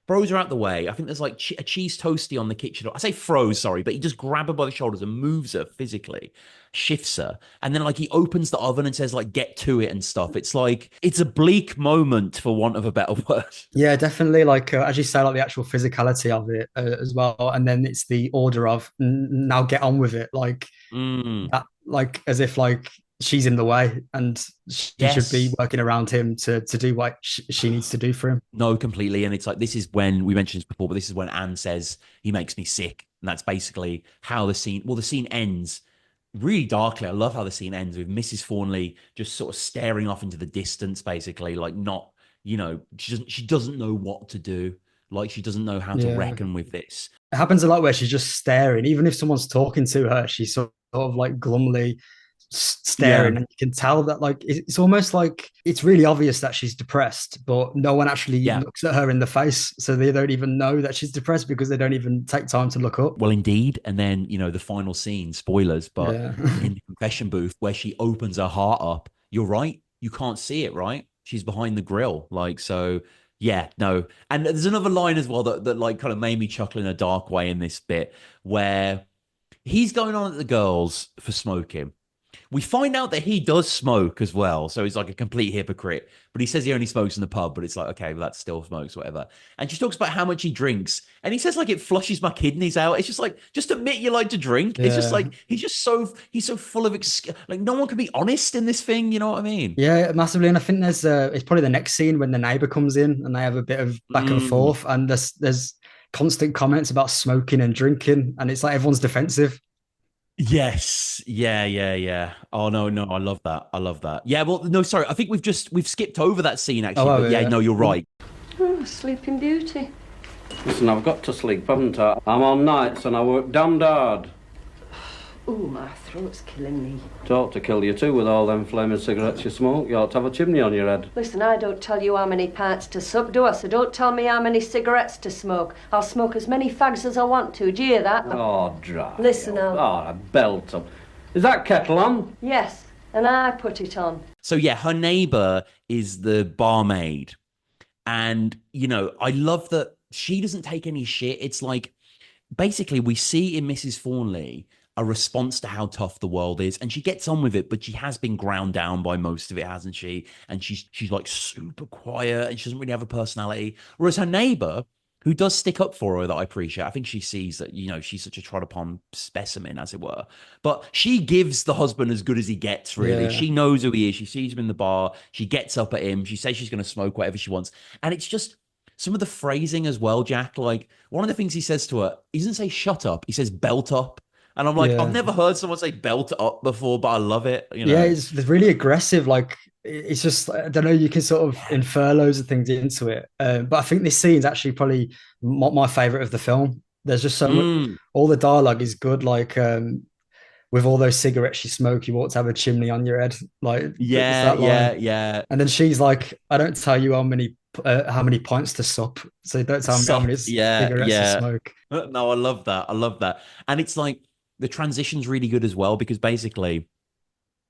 throws her out the way. I think there's like a cheese toasty on the kitchen. I say throws, sorry, but he just grabs her by the shoulders and moves her physically, shifts her. And then like he opens the oven and says like, get to it and stuff. It's like, it's a bleak moment for want of a better word. Yeah, definitely. Like, as you say, like the actual physicality of it as well. And then it's the order of now get on with it. Like, that, like as if like, she's in the way and she should be working around him to do what she needs to do for him. No, completely. And it's like, this is when we mentioned this before, but this is when Anne says he makes me sick. And that's basically how the scene ends really darkly. I love how the scene ends with Mrs. Thornley just sort of staring off into the distance, basically, like not, she doesn't know what to do. Like she doesn't know how to reckon with this. It happens a lot where she's just staring. Even if someone's talking to her, she's sort of like glumly staring, and you can tell that like it's almost like it's really obvious that she's depressed, but no one actually looks at her in the face, so they don't even know that she's depressed because they don't even take time to look up. Well, indeed. And then the final scene, spoilers, but in the confession booth where she opens her heart up, you're right, you can't see it, right? She's behind the grill, like, so yeah, no. And there's another line as well that like kind of made me chuckle in a dark way in this bit where he's going on at the girls for smoking. We find out that he does smoke as well. So he's like a complete hypocrite. But he says he only smokes in the pub. But it's like, okay, well, that still smokes, whatever. And she talks about how much he drinks. And he says like it flushes my kidneys out. It's just like, just admit you like to drink. Yeah. It's just like, he's so full of, like no one can be honest in this thing. You know what I mean? Yeah, massively. And I think there's, it's probably the next scene when the neighbor comes in and they have a bit of back and forth. And there's constant comments about smoking and drinking. And it's like everyone's defensive. Yes. Yeah. Oh no, I love that. Yeah, well, no, sorry. I think we've skipped over that scene actually. But yeah, no, you're right. Oh, Sleeping Beauty. Listen, I've got to sleep, haven't I? I'm on nights and I work damned hard. Oh, my throat's killing me. It ought to kill you too with all them flaming cigarettes you smoke. You ought to have a chimney on your head. Listen, I don't tell you how many pints to sup, do I? So don't tell me how many cigarettes to smoke. I'll smoke as many fags as I want to. Do you hear that? Oh, dry. Listen, Oh, I belt them. Is that kettle on? Yes, and I put it on. So yeah, her neighbor is the barmaid. And, I love that she doesn't take any shit. It's like, basically, we see in Mrs. Thornley a response to how tough the world is, and she gets on with it, but she has been ground down by most of it, hasn't she? And she's like super quiet, and she doesn't really have a personality. Whereas her neighbor, who does stick up for her, that I appreciate, I think she sees that, she's such a trod upon specimen, as it were. But she gives the husband as good as he gets, really. Yeah. She knows who he is. She sees him in the bar. She gets up at him. She says she's going to smoke whatever she wants. And it's just some of the phrasing as well, Jack. Like, one of the things he says to her, he doesn't say shut up. He says belt up. And I'm like, I've never heard someone say belt up before, but I love it. Yeah, it's really aggressive. Like, it's just, I don't know, you can sort of infer loads of things into it. But I think this scene is actually probably my favorite of the film. There's just so much, all the dialogue is good. Like, with all those cigarettes you smoke, you ought to have a chimney on your head. Like, it's Yeah, that yeah, line. yeah. And then she's like, I don't tell you how many pints to sup. So don't tell me how many Sup. Yeah, cigarettes to yeah. smoke. No, I love that. I love that. And it's like the transition's really good as well because basically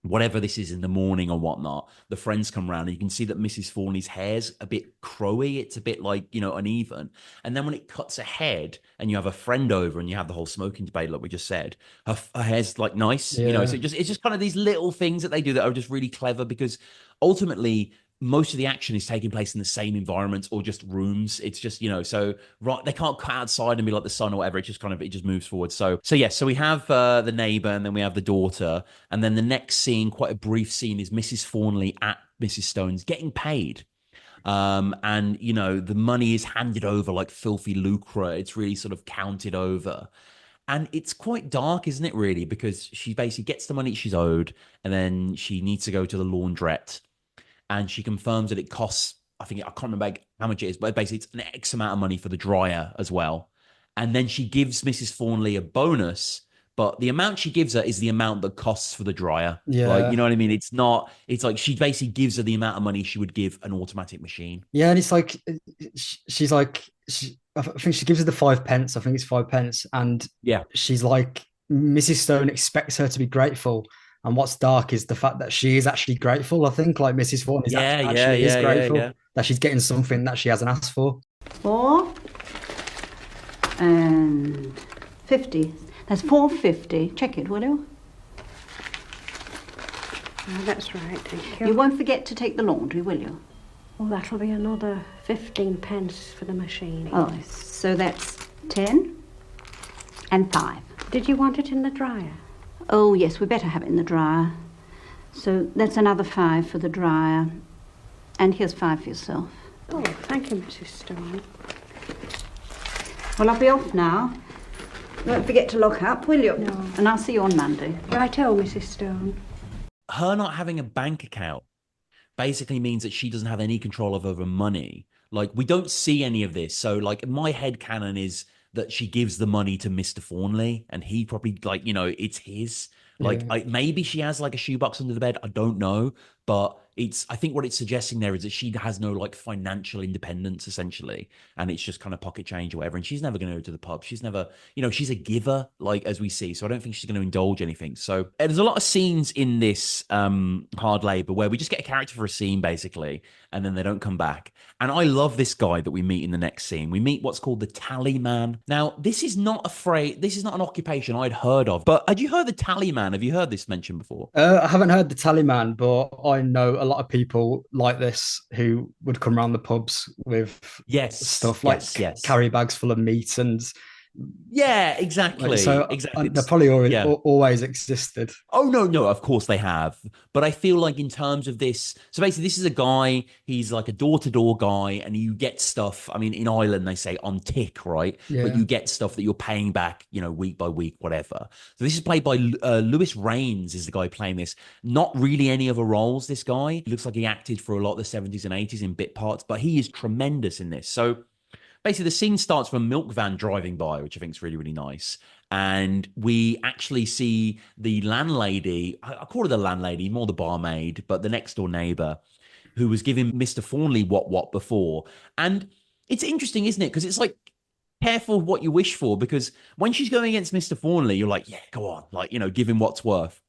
whatever this is in the morning or whatnot, the friends come around and you can see that Mrs. Forney's hair's a bit crowy. It's a bit like, uneven. And then when it cuts ahead and you have a friend over and you have the whole smoking debate, like we just said, her hair's like nice, Yeah. so it's just kind of these little things that they do that are just really clever because ultimately most of the action is taking place in the same environments or just rooms. It's just, so right, they can't cut outside and be like the sun or whatever. It just it just moves forward. So yes, so we have the neighbor and then we have the daughter. And then the next scene, quite a brief scene, is Mrs. Fawnley at Mrs. Stone's getting paid. And the money is handed over like filthy lucre. It's really sort of counted over. And it's quite dark, isn't it, really? Because she basically gets the money she's owed and then she needs to go to the laundrette and she confirms that it costs, I can't remember how much it is, but basically it's an X amount of money for the dryer as well. And then she gives Mrs. Fawnley a bonus, but the amount she gives her is the amount that costs for the dryer. Yeah. Like, you know what I mean? It's like she basically gives her the amount of money she would give an automatic machine. Yeah, and it's like, she's like, I think she gives her the 5 pence. I think it's 5 pence. And yeah, she's like, Mrs. Stone expects her to be grateful. And what's dark is the fact that she is actually grateful. I think like Mrs. Vaughan is actually is grateful that she's getting something that she hasn't asked for. 4 and 50. That's 450. Check it, will you? Oh, that's right, thank you. You won't forget to take the laundry, will you? Oh, that'll be another 15 pence for the machine. Oh, so that's 10 and 5. Did you want it in the dryer? Oh, yes, we better have it in the dryer. So that's another 5 for the dryer. And here's 5 for yourself. Oh, thank you, Mrs. Stone. Well, I'll be off now. Don't forget to lock up, will you? No. And I'll see you on Monday. Righto, Mrs. Stone. Her not having a bank account basically means that she doesn't have any control over money. Like, we don't see any of this. So, like, my headcanon is that she gives the money to Mr. Fawnley and he probably, like, it's his. Like, maybe she has, like, a shoebox under the bed. I don't know. But I think what it's suggesting there is that she has no, like, financial independence, essentially. And it's just kind of pocket change or whatever. And she's never going to go to the pub. She's never, she's a giver, like, as we see. So I don't think she's going to indulge anything. So there's a lot of scenes in this hard labor where we just get a character for a scene, basically, and then they don't come back. And I love this guy that we meet in the next scene. We meet what's called the tally man. Now, this is not an occupation I'd heard of. But had you heard the tally man? Have you heard this mentioned before? I haven't heard the tally man, but I know a lot of people like this who would come around the pubs with stuff like carry bags full of meat and yeah, exactly. Exactly. They probably always existed. Oh no, of course they have. But I feel like in terms of this, so basically this is a guy, he's like a door-to-door guy, and you get stuff. I mean, in Ireland they say on tick, right? Yeah. But you get stuff that you're paying back, week by week, whatever. So this is played by Lewis Rains, is the guy playing this. Not really any other roles. This guy, he looks like he acted for a lot of the 70s and 80s in bit parts, but he is tremendous in this. So basically, the scene starts from a milk van driving by, which I think is really, really nice. And we actually see the landlady, I call her the landlady, more the barmaid, but the next door neighbor, who was giving Mr. Fawnley what before. And it's interesting, isn't it? Because it's like, careful what you wish for, because when she's going against Mr. Fawnley, you're like, yeah, go on, like, give him what's worth.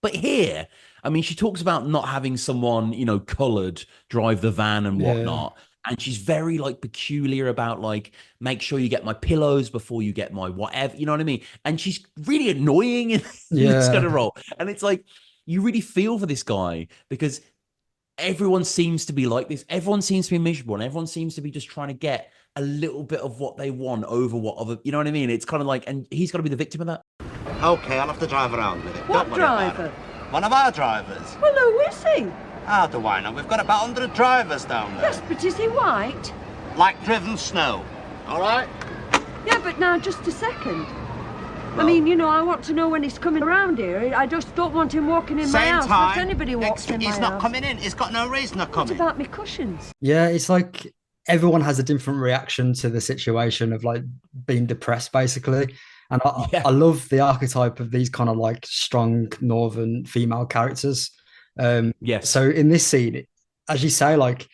But here, I mean, she talks about not having someone, coloured drive the van and whatnot. Yeah. And she's very, like, peculiar about, like, make sure you get my pillows before you get my whatever, you know what I mean? And she's really annoying in this kind of role. And it's like, you really feel for this guy because everyone seems to be like this. Everyone seems to be miserable and everyone seems to be just trying to get a little bit of what they want over what other, you know what I mean? It's kind of like, and he's got to be the victim of that. Okay, I'll have to drive around with it. What driver? One of our drivers. Well, who is he? How do I know? We've got about 100 drivers down there. Yes, but is he white? Like driven snow. All right? Yeah, but now, just a second. I mean, you know, I want to know when he's coming around here. I just don't want him walking in my house. Not anybody walks in my house. He's not coming in. He's got no reason of coming. What about me cushions? Yeah, it's like everyone has a different reaction to the situation of like being depressed, basically. And I love the archetype of these kind of like strong northern female characters. Yes. So in this scene, as you say, like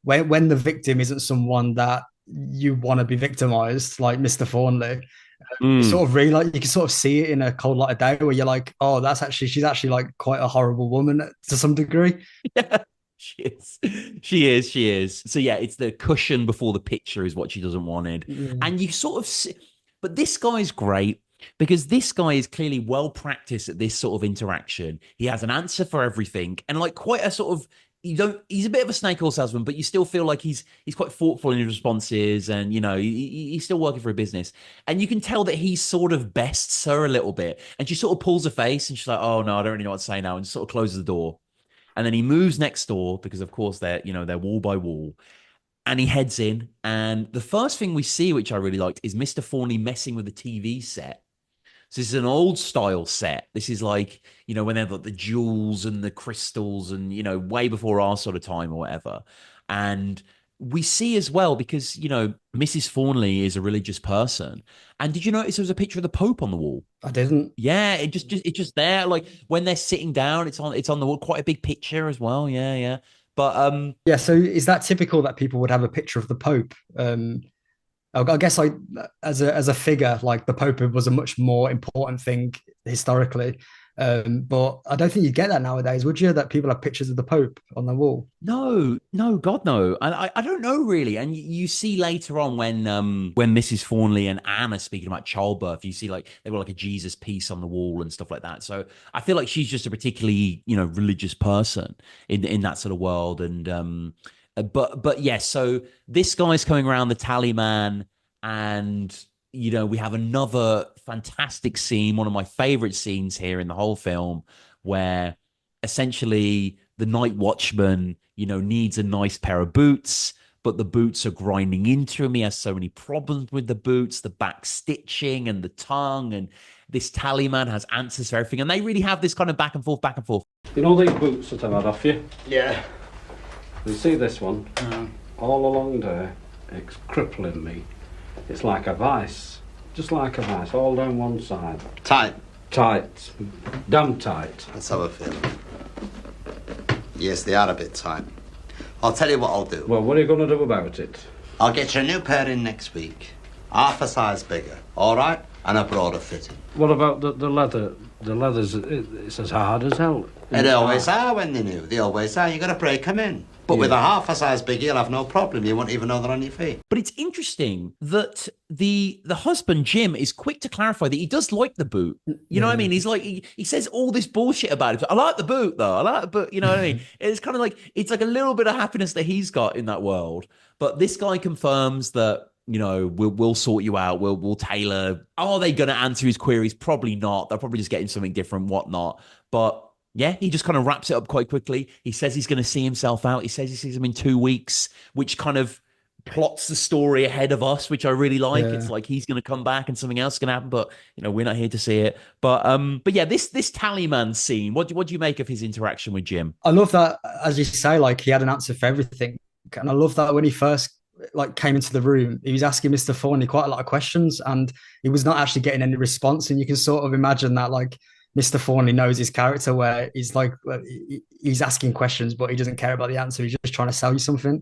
when the victim isn't someone that you want to be victimized, like Mr. Thornley, you sort of really like you can sort of see it in A Cold Light of Day, where you're like, oh, she's actually like quite a horrible woman to some degree. Yeah. She is. So yeah, it's the cushion before the picture is what she doesn't wanted. And you sort of see, but this guy's great because this guy is clearly well practiced at this sort of interaction. He has an answer for everything, and like quite a sort of he's a bit of a snake oil salesman, but you still feel like he's quite thoughtful in his responses, and you know he's still working for a business, and you can tell that he sort of bests her a little bit, and she sort of pulls her face, and she's like, oh no, I don't really know what to say now, and sort of closes the door. And then he moves next door because, of course, they're wall by wall. And he heads in. And the first thing we see, which I really liked, is Mr. Thornley messing with the TV set. So this is an old style set. This is like, when they have like the jewels and the crystals and, way before our sort of time or whatever. And we see as well, because, Mrs. Thornley is a religious person. And did you notice there was a picture of the Pope on the wall? I didn't. Yeah, it's just there. Like when they're sitting down, it's on the wall. Quite a big picture as well. Yeah. But yeah. So is that typical that people would have a picture of the Pope? I guess like as a figure, like the Pope was a much more important thing historically. But I don't think you get that nowadays, would you? That people have pictures of the Pope on the wall. No, God, no. And I don't know really. And you see later on when Mrs. Thornley and Anne are speaking about childbirth, you see like they've got like a Jesus piece on the wall and stuff like that. So I feel like she's just a particularly religious person in that sort of world. And but yes, so this guy's coming around the tally man, and we have another fantastic scene, one of my favorite scenes here in the whole film, where essentially the night watchman, needs a nice pair of boots, but the boots are grinding into him. He has so many problems with the boots, the back stitching and the tongue, and this tally man has answers for everything. And they really have this kind of back and forth. You know these boots that I've had off you? Yeah. You see this one? All along there, it's crippling me. It's like a vice. Just like a vice, all down one side. Tight. Tight. Damn tight. That's how I feel. Yes, they are a bit tight. I'll tell you what I'll do. Well, what are you going to do about it? I'll get you a new pair in next week. Half a size bigger, all right? And a broader fitting. What about the leather? The leather's it's as hard as hell. They always are when they're new. They always are. You got to break them in. But with a half a size bigger, you'll have no problem. You won't even know they're on your feet. But it's interesting that the husband, Jim, is quick to clarify that he does like the boot. You know what I mean? He's like, he says all this bullshit about it. I like the boot, though. I like the boot. You know what I mean? It's kind of like, it's like a little bit of happiness that he's got in that world. But this guy confirms that, we'll sort you out. We'll tailor. Are they going to answer his queries? Probably not. They'll probably just get him something different, whatnot. But yeah, he just kind of wraps it up quite quickly. He says he's going to see himself out. He says he sees him in 2 weeks, which kind of plots the story ahead of us, which I really like. Yeah. It's like he's going to come back and something else is going to happen, but we're not here to see it. But yeah, this tallyman scene. What do you make of his interaction with Jim? I love that, as you say, like he had an answer for everything, and I love that when he first came into the room, he was asking Mr. Thornley quite a lot of questions, and he was not actually getting any response. And you can sort of imagine that, like, Mr. Thornley knows his character, where he's like, he's asking questions, but he doesn't care about the answer. He's just trying to sell you something.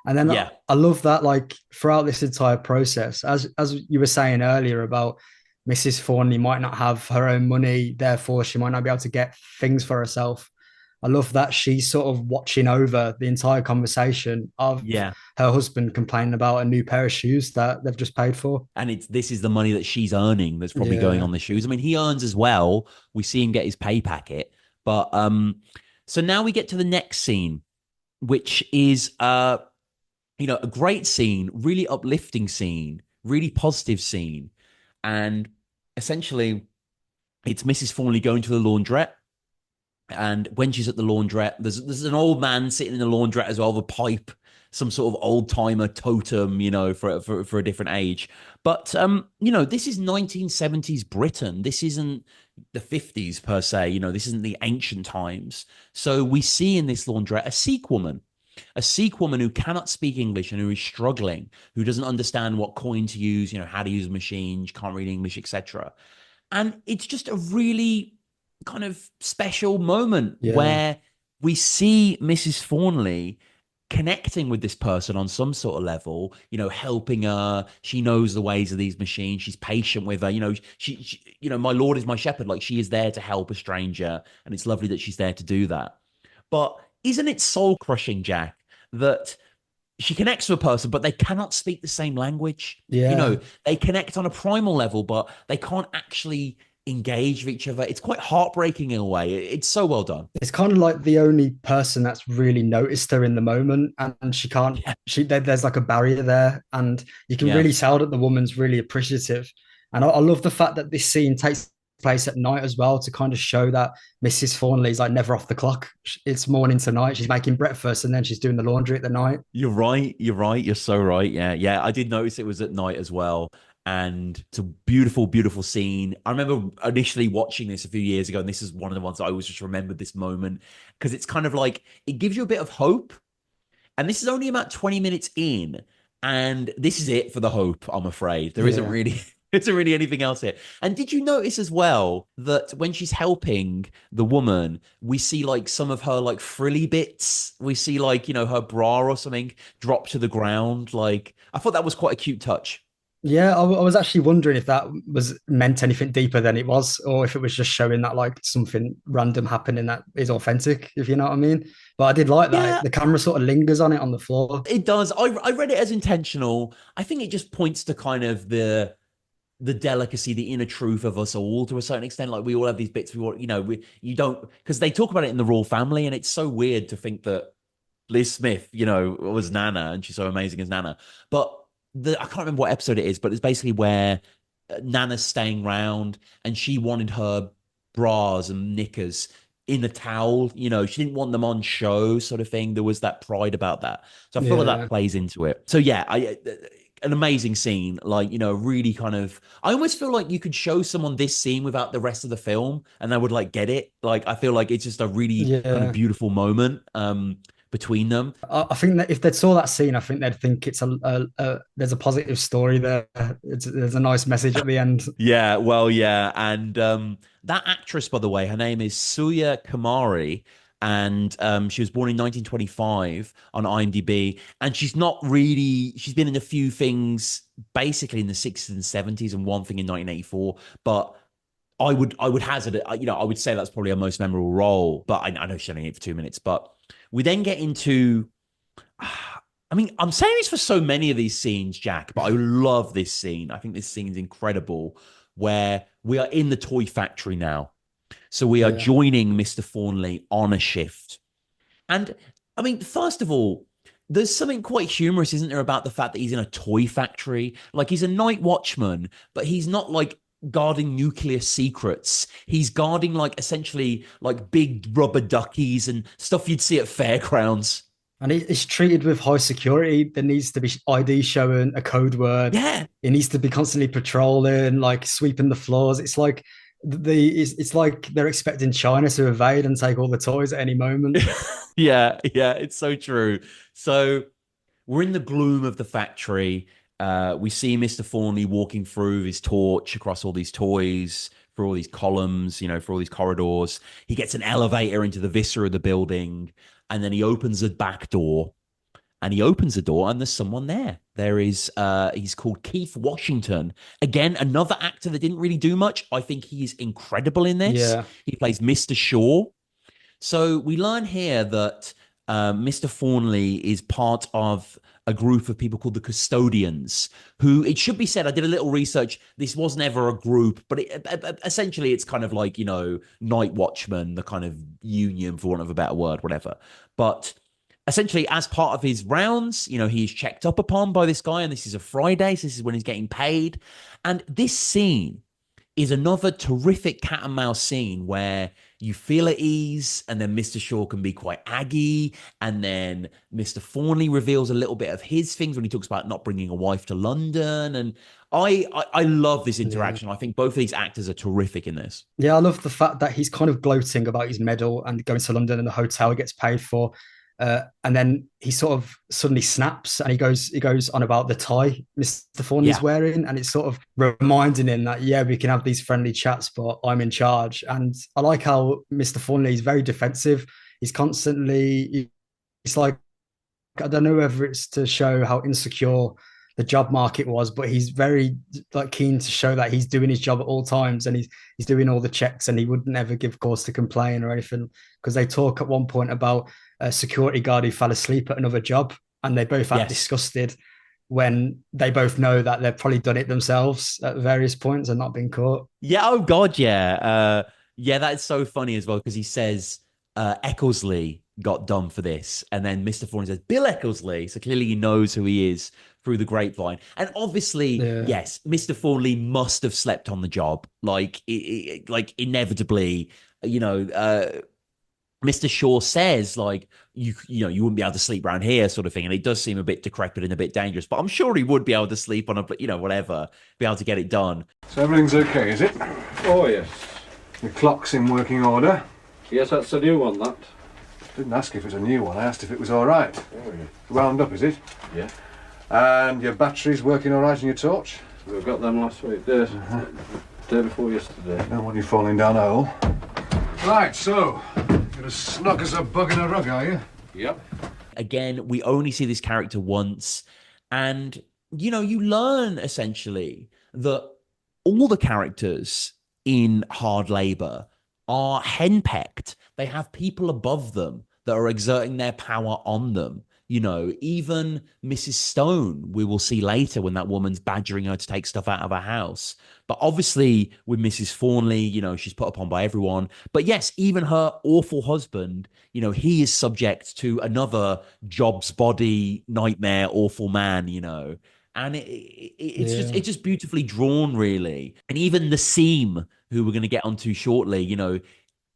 And then I love that, like, throughout this entire process, as you were saying earlier about Mrs. Thornley might not have her own money, therefore she might not be able to get things for herself. I love that she's sort of watching over the entire conversation of her husband complaining about a new pair of shoes that they've just paid for. And this is the money that she's earning that's probably going on the shoes. I mean, he earns as well. We see him get his pay packet. But so now we get to the next scene, which is a great scene, really uplifting scene, really positive scene. And essentially it's Mrs. Thornley going to the laundrette. And when she's at the laundrette, there's an old man sitting in the laundrette as well with a pipe some sort of old timer totem, for a different age. But this is 1970s Britain. This isn't the 50s per se. This isn't the ancient times. So we see in this laundrette a Sikh woman who cannot speak English and who is struggling, who doesn't understand what coin to use, how to use a machine, can't read English, etc. And it's just a really kind of special moment Yeah. where we see Mrs. Thornley connecting with this person on some sort of level, helping her. She knows the ways of these machines. She's patient with her. She my Lord is my shepherd. Like, she is there to help a stranger. And it's lovely that she's there to do that. But isn't it soul crushing, Jack, that she connects to a person, but they cannot speak the same language? Yeah. They connect on a primal level, but they can't actually engage with each other. It's quite heartbreaking in a way. It's so well done. It's kind of like the only person that's really noticed her in the moment, and she can't. Yeah. There's like a barrier there, and you can Yeah. really tell that the woman's really appreciative. And I love the fact that this scene takes place at night as well, to kind of show that Mrs. Thornley's like never off the clock. It's morning to night. She's making breakfast and then she's doing the laundry at the night. You're right. You're right. You're so right. Yeah. Yeah. I did notice it was at night as well. And it's a beautiful, beautiful scene. I remember initially watching this a few years ago, and this is one of the ones I always just remembered this moment, because it's kind of like it gives you a bit of hope. And this is only about 20 minutes in, and this is it for the hope, I'm afraid. There isn't really isn't really anything else here. And did you notice as well that when she's helping the woman, we see like some of her like frilly bits? We see like, her bra or something drop to the ground. Like, I thought that was quite a cute touch. Yeah, I was actually wondering if that was meant anything deeper than it was, or if it was just showing that like something random happening that is authentic, if you know what I mean. But I did like that. Yeah. The camera sort of lingers on it on the floor. It does. I read it as intentional. I think it just points to kind of the delicacy, the inner truth of us all to a certain extent. Like, we all have these bits we want, you don't, because they talk about it in the Royal Family, and it's so weird to think that Liz Smith, was Nana, and she's so amazing as Nana. But I can't remember what episode it is, but it's basically where Nana's staying round and she wanted her bras and knickers in a towel. She didn't want them on show, sort of thing. There was that pride about that. So I feel like that plays into it. So yeah, an amazing scene, like, really kind of, I almost feel like you could show someone this scene without the rest of the film and they would like get it. Like, I feel like it's just a really kind of beautiful moment between them. I think that if they saw that scene, I think they'd think it's there's a positive story there. There's a nice message at the end. Yeah, well, yeah. And that actress, by the way, her name is Suya Kamari, and she was born in 1925 on IMDb. And she's been in a few things basically in the 60s and 70s, and one thing in 1984. But I would hazard it, I would say that's probably her most memorable role. But I know she's only in it for 2 minutes. But we then get into, I mean, I'm saying this for so many of these scenes, Jack, but I love this scene. I think this scene's incredible, where we are in the toy factory now. So we are joining Mr. Thornley on a shift. And I mean, first of all, there's something quite humorous, isn't there, about the fact that he's in a toy factory? Like, he's a night watchman, but he's not like guarding nuclear secrets. He's guarding like essentially like big rubber duckies and stuff you'd see at fairgrounds. And it's treated with high security. There needs to be ID showing, a code word. Yeah. It needs to be constantly patrolling, like sweeping the floors. It's like it's like they're expecting China to invade and take all the toys at any moment. Yeah, it's so true. So we're in the gloom of the factory. We see Mr. Thornley walking through his torch across all these toys, through all these columns, through all these corridors. He gets an elevator into the viscera of the building, and then he opens the back door. And he opens the door, and there's someone there. There is, he's called Keith Washington. Again, another actor that didn't really do much. I think he's incredible in this. Yeah. He plays Mr. Shaw. So we learn here that Mr. Thornley is part of a group of people called the Custodians, who, it should be said, I did a little research, this was never a group, but essentially it's kind of like, night watchmen, the kind of union, for want of a better word, whatever. But essentially, as part of his rounds, he's checked up upon by this guy, and this is a Friday, so this is when he's getting paid. And this scene is another terrific cat and mouse scene where you feel at ease, and then Mr. Shaw can be quite aggy, and then Mr. Thornley reveals a little bit of his things when he talks about not bringing a wife to London. And I love this interaction. I think both of these actors are terrific in this. Yeah, I love the fact that he's kind of gloating about his medal and going to London and the hotel he gets paid for. And then he sort of suddenly snaps and he goes on about the tie Mr. Thornley's wearing, and it's sort of reminding him that, yeah, we can have these friendly chats, but I'm in charge. And I like how Mr. Thornley is very defensive. He's constantly, it's like, I don't know whether it's to show how insecure the job market was, but he's very like keen to show that he's doing his job at all times, and he's doing all the checks, and he would never give cause to complain or anything, because they talk at one point about a security guard who fell asleep at another job, and they both act disgusted when they both know that they've probably done it themselves at various points and not been caught. Yeah. Oh God. Yeah. Yeah. That's so funny as well, because he says Ecclesley got done for this, and then Mr. Thornley says Bill Ecclesley, so clearly he knows who he is through the grapevine. And obviously, yes, Mr. Thornley must have slept on the job, like inevitably. You know, Mr. Shaw says like you wouldn't be able to sleep around here, sort of thing, and it does seem a bit decrepit and a bit dangerous. But I'm sure he would be able to sleep on a whatever, be able to get it done. So everything's okay, is it? Oh yes. The clock's in working order. Yes, that's a new one. That. Didn't ask if it was a new one. I asked if it was all right. Oh yeah. Wound up, is it? Yeah. And your battery's working all right in your torch? We got them last week. Day before yesterday. Don't want you falling down a hole. Right, so you're as snug as a bug in a rug, are you? Yep. Again, we only see this character once, and you learn essentially that all the characters in Hard Labour are henpecked. They have people above them that are exerting their power on them. Even Mrs. Stone, we will see later when that woman's badgering her to take stuff out of her house. But obviously with Mrs. Thornley, she's put upon by everyone. But yes, even her awful husband, he is subject to another Job's body nightmare, awful man, And it's just beautifully drawn, really. And even Nassim, who we're going to get onto shortly,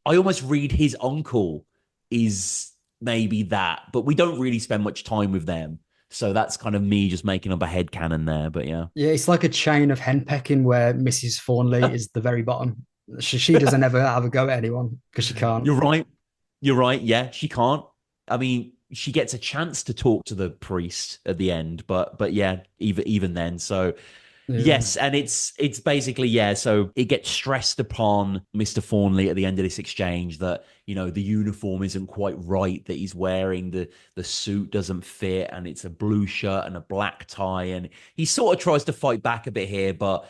I almost read his uncle is maybe that, but we don't really spend much time with them. So that's kind of me just making up a headcanon there, but yeah. Yeah, it's like a chain of henpecking where Mrs. Thornley is the very bottom. She doesn't ever have a go at anyone because she can't. You're right. Yeah, she can't. I mean, she gets a chance to talk to the priest at the end, but yeah, even then. So yes, and it's basically, so it gets stressed upon Mr. Thornley at the end of this exchange that, the uniform isn't quite right that he's wearing, the suit doesn't fit, and it's a blue shirt and a black tie, and he sort of tries to fight back a bit here, but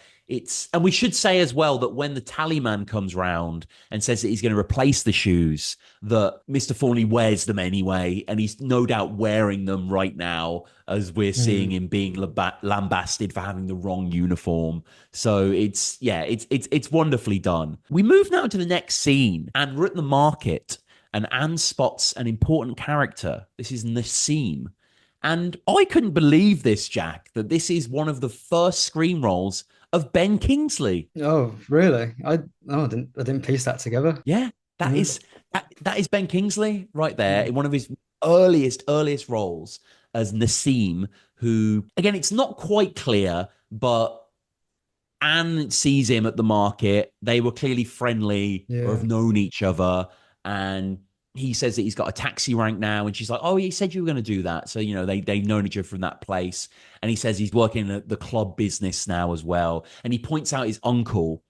and we should say as well that when the tallyman comes round and says that he's going to replace the shoes, that Mr. Thornley wears them anyway, and he's no doubt wearing them right now as we're seeing him being lambasted for having the wrong uniform. So it's wonderfully done. We move now to the next scene, and we're at the market, and Anne spots an important character. This is Nassim. And I couldn't believe this, Jack, that this is one of the first screen roles of Ben Kingsley. Oh, really? I didn't piece that together. Yeah, that is Ben Kingsley right there in one of his earliest roles as Nassim, who, again, it's not quite clear, but Anne sees him at the market. They were clearly friendly or have known each other, and he says that he's got a taxi rank now, and she's like, oh, you said you were going to do that. So, they've known each other from that place. And he says he's working at the club business now as well. And he points out his uncle.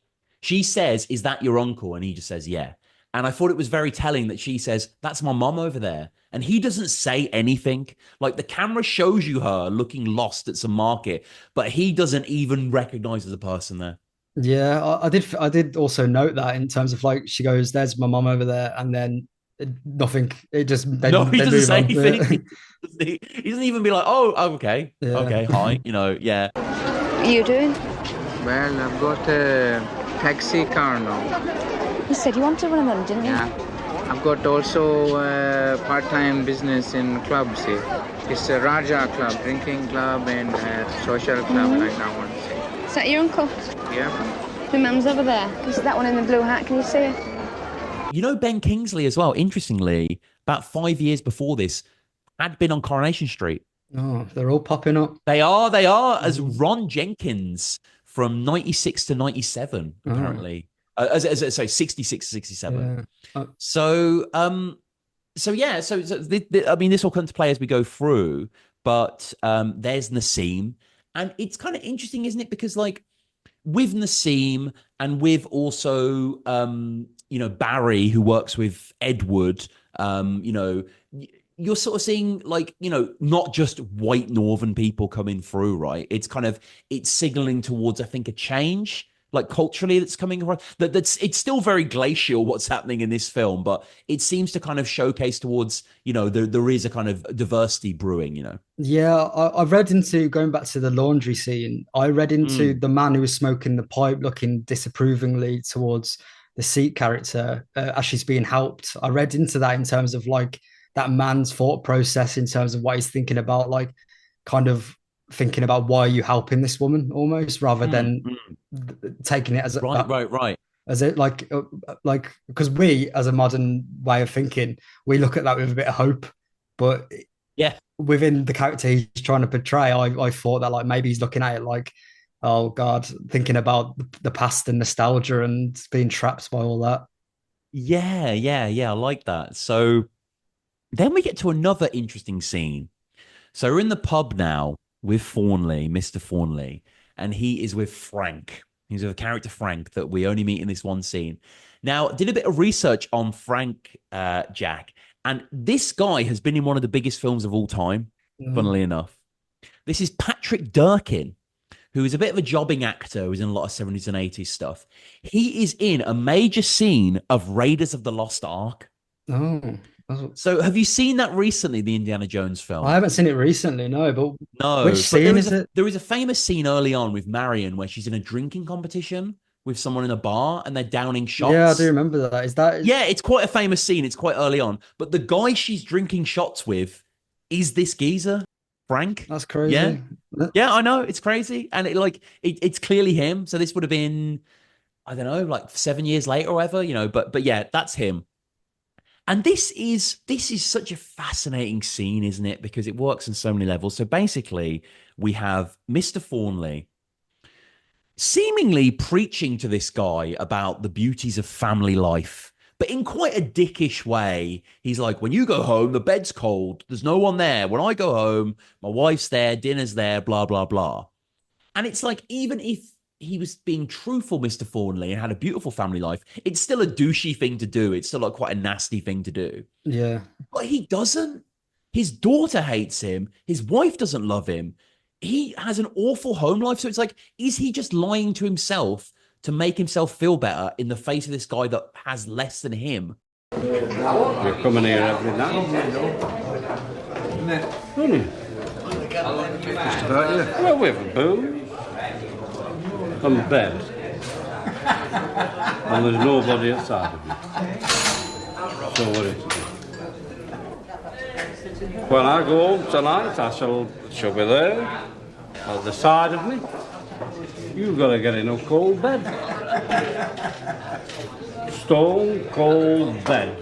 She says, is that your uncle? And he just says, yeah. And I thought it was very telling that she says, that's my mom over there. And he doesn't say anything. Like, the camera shows you her looking lost at some market, but he doesn't even recognize the person there. Yeah, I did also note that in terms of, like, she goes, there's my mom over there. And then nothing. It just he doesn't say anything. He doesn't even be like, "Oh, okay, okay, hi," Yeah. What are you doing? Well, I've got a taxi car now. You said you wanted to run a run, didn't you? Yeah. I've got also a part-time business in clubs here. It's a Raja club, drinking club, and a social club like that one. Is that your uncle? Yeah. The man's over there. Because that one in the blue hat, can you see it? You know, Ben Kingsley as well, interestingly, about 5 years before this, had been on Coronation Street. Oh, they're all popping up. They are, as Ron Jenkins from 96 to 97, apparently. Sorry, 66 to 67. Yeah. So I mean, this will come to play as we go through, but there's Nassim. And it's kind of interesting, isn't it? Because, like, with Nassim and with also, Barry, who works with Edward, you're sort of seeing, like, not just white northern people coming through, right? It's signaling towards, I think, a change, like, culturally, that's coming across. It's still very glacial what's happening in this film, but it seems to kind of showcase towards, there is a kind of diversity brewing, Yeah, I read into, going back to the laundry scene, I read into the man who was smoking the pipe looking disapprovingly towards the Seat character as she's being helped. I read into that in terms of, like, that man's thought process in terms of what he's thinking about, like, kind of thinking about why are you helping this woman, almost, rather than taking it as a right as it like because we, as a modern way of thinking, we look at that with a bit of hope, but yeah, within the character he's trying to portray, I thought that, like, maybe he's looking at it like, oh God, thinking about the past and nostalgia and being trapped by all that. Yeah, I like that. So then we get to another interesting scene. So we're in the pub now with Mr. Thornley, and he is with Frank. He's with a character, Frank, that we only meet in this one scene. Now, did a bit of research on Frank, Jack, and this guy has been in one of the biggest films of all time, funnily enough. This is Patrick Durkin, who is a bit of a jobbing actor who's in a lot of 70s and 80s stuff. He is in a major scene of Raiders of the Lost Ark. Oh. So have you seen that recently, the Indiana Jones film? I haven't seen it recently, no, but which scene is it? There is a famous scene early on with Marion where she's in a drinking competition with someone in a bar and they're downing shots. Yeah, I do remember that. Yeah, it's quite a famous scene. It's quite early on. But the guy she's drinking shots with is this geezer, Frank. That's crazy. Yeah, I know. It's crazy. And it's clearly him. So this would have been, I don't know, like 7 years later or whatever, but yeah, that's him. And this is such a fascinating scene, isn't it? Because it works on so many levels. So basically, we have Mr. Thornley seemingly preaching to this guy about the beauties of family life, but in quite a dickish way. He's like, when you go home, the bed's cold. There's no one there. When I go home, my wife's there, dinner's there, blah, blah, blah. And it's like, even if he was being truthful, Mr. Thornley, and had a beautiful family life, it's still a douchey thing to do. It's still, like, quite a nasty thing to do. Yeah. But he doesn't. His daughter hates him. His wife doesn't love him. He has an awful home life. So it's like, is he just lying to himself to make himself feel better in the face of this guy that has less than him? You're coming here every night. Just about, yeah. Well, we have a booze. On the bed. And there's nobody outside of me. So what is it? When I go home tonight, she'll be there at the side of me. You've got to get in a cold bed. Stone cold bed.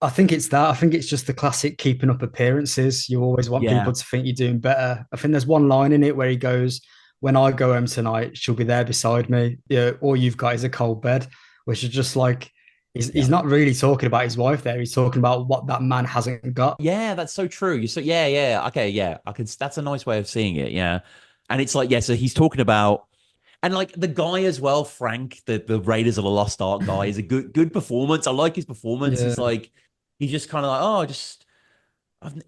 I think it's that. I think it's just the classic keeping up appearances. You always want people to think you're doing better. I think there's one line in it where he goes, when I go home tonight, she'll be there beside me. Yeah, all you've got is a cold bed, which is just like, he's not really talking about his wife there. He's talking about what that man hasn't got. Yeah, that's so true. Okay, yeah. That's a nice way of seeing it. Yeah. And it's like, so he's talking about, and like the guy as well, Frank, the Raiders of the Lost Ark guy, is a good performance. I like his performance. It's like, he's just kind of like,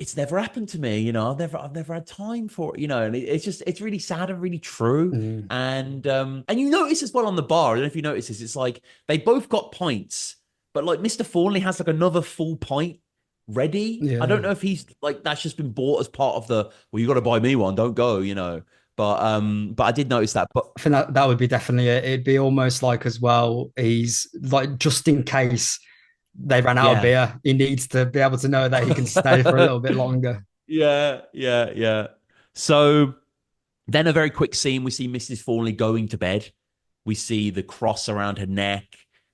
it's never happened to me, I've never had time for it, and it's really sad and really true. And you notice as well on the bar, I don't know if you notice this, it's like they both got pints, but like Mr. Thornley has like another full pint ready. I don't know if he's like, that's just been bought as part of the, well, you got to buy me one, don't go, but I did notice that. But I think that would be definitely it. It'd be almost like, as well, he's like, just in case they ran out of beer, he needs to be able to know that he can stay for a little bit longer. Yeah. So then a very quick scene, we see Mrs. Thornley going to bed. We see the cross around her neck.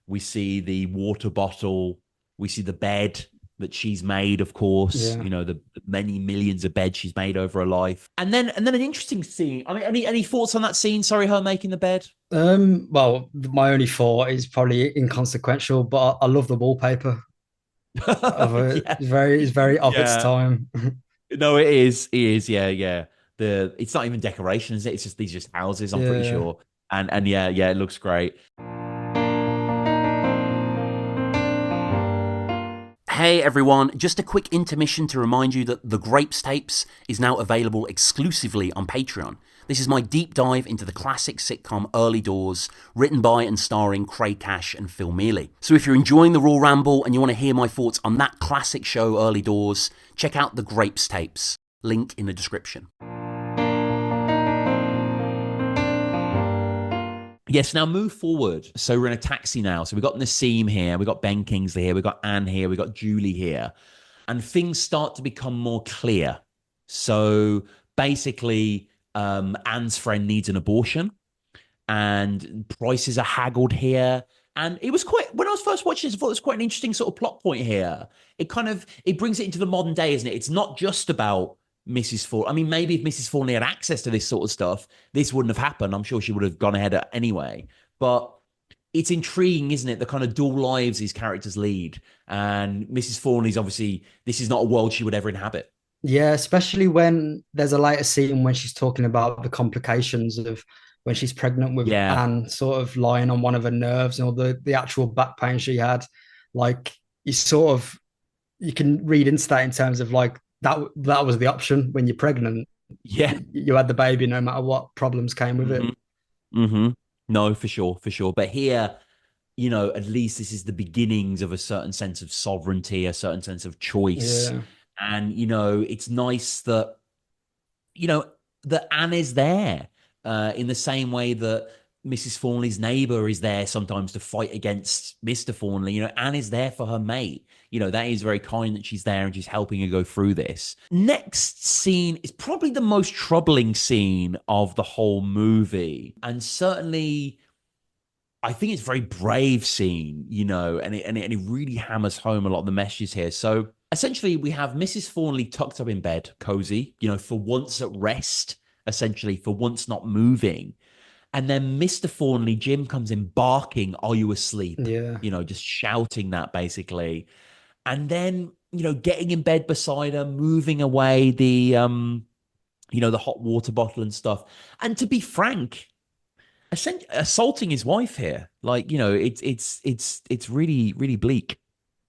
We see the water bottle. We see the bed that she's made, of course. Yeah. You know, the many millions of beds she's made over her life. And then an interesting scene. I mean, any thoughts on that scene? Sorry, her making the bed. Well, my only thought is probably inconsequential, but I love the wallpaper of it. Yeah. It's very of its Yeah. time. No, it is. It is. Yeah, yeah. It's not even decorations, is it? It's just these just houses, I'm pretty Yeah. sure. And yeah, yeah, it looks great. Hey everyone, just a quick intermission to remind you that The Grapes Tapes is now available exclusively on Patreon. This is my deep dive into the classic sitcom Early Doors, written by and starring Craig Cash and Phil Mealy. So if you're enjoying the Raw Ramble and you want to hear my thoughts on that classic show Early Doors, check out The Grapes Tapes. Link in the description. Yes, now move forward. So we're in a taxi now. So we've got Nassim here, we've got Ben Kingsley here, we've got Anne here, we've got Julie here. And things start to become more clear. So basically, Anne's friend needs an abortion and prices are haggled here. And it was quite, when I was first watching this, I thought it was quite an interesting sort of plot point here. It brings it into the modern day, isn't it? It's not just about Mrs. Ford. I mean, maybe if Mrs. Forney had access to this sort of stuff, this wouldn't have happened. I'm sure she would have gone ahead anyway. But it's intriguing, isn't it? The kind of dual lives these characters lead. And Mrs. Forney's obviously, this is not a world she would ever inhabit. Yeah, especially when there's a later scene when she's talking about the complications of when she's pregnant with Anne sort of lying on one of her nerves and all the actual back pain she had. Like, you can read into that in terms of like, that was the option when you're pregnant. Yeah. You had the baby no matter what problems came with it. Mm-hmm. No, for sure. But here, you know, at least this is the beginnings of a certain sense of sovereignty, a certain sense of choice. Yeah. And, you know, it's nice that, you know, that Anne is there in the same way that Mrs. Thornley's neighbor is there sometimes to fight against Mr. Thornley. You know, Anne is there for her mate. You know, that is very kind that she's there and she's helping her go through this. Next scene is probably the most troubling scene of the whole movie. And certainly, I think it's a very brave scene, you know, and it really hammers home a lot of the messages here. So essentially, we have Mrs. Thornley tucked up in bed, cozy, you know, for once at rest, essentially, for once not moving. And then Mr. Thornley, Jim, comes in barking, "Are you asleep?" Yeah. You know, just shouting that basically. And then, you know, getting in bed beside her, moving away the, you know, the hot water bottle and stuff. And to be frank, assaulting his wife here, like, you know, it's really, really bleak.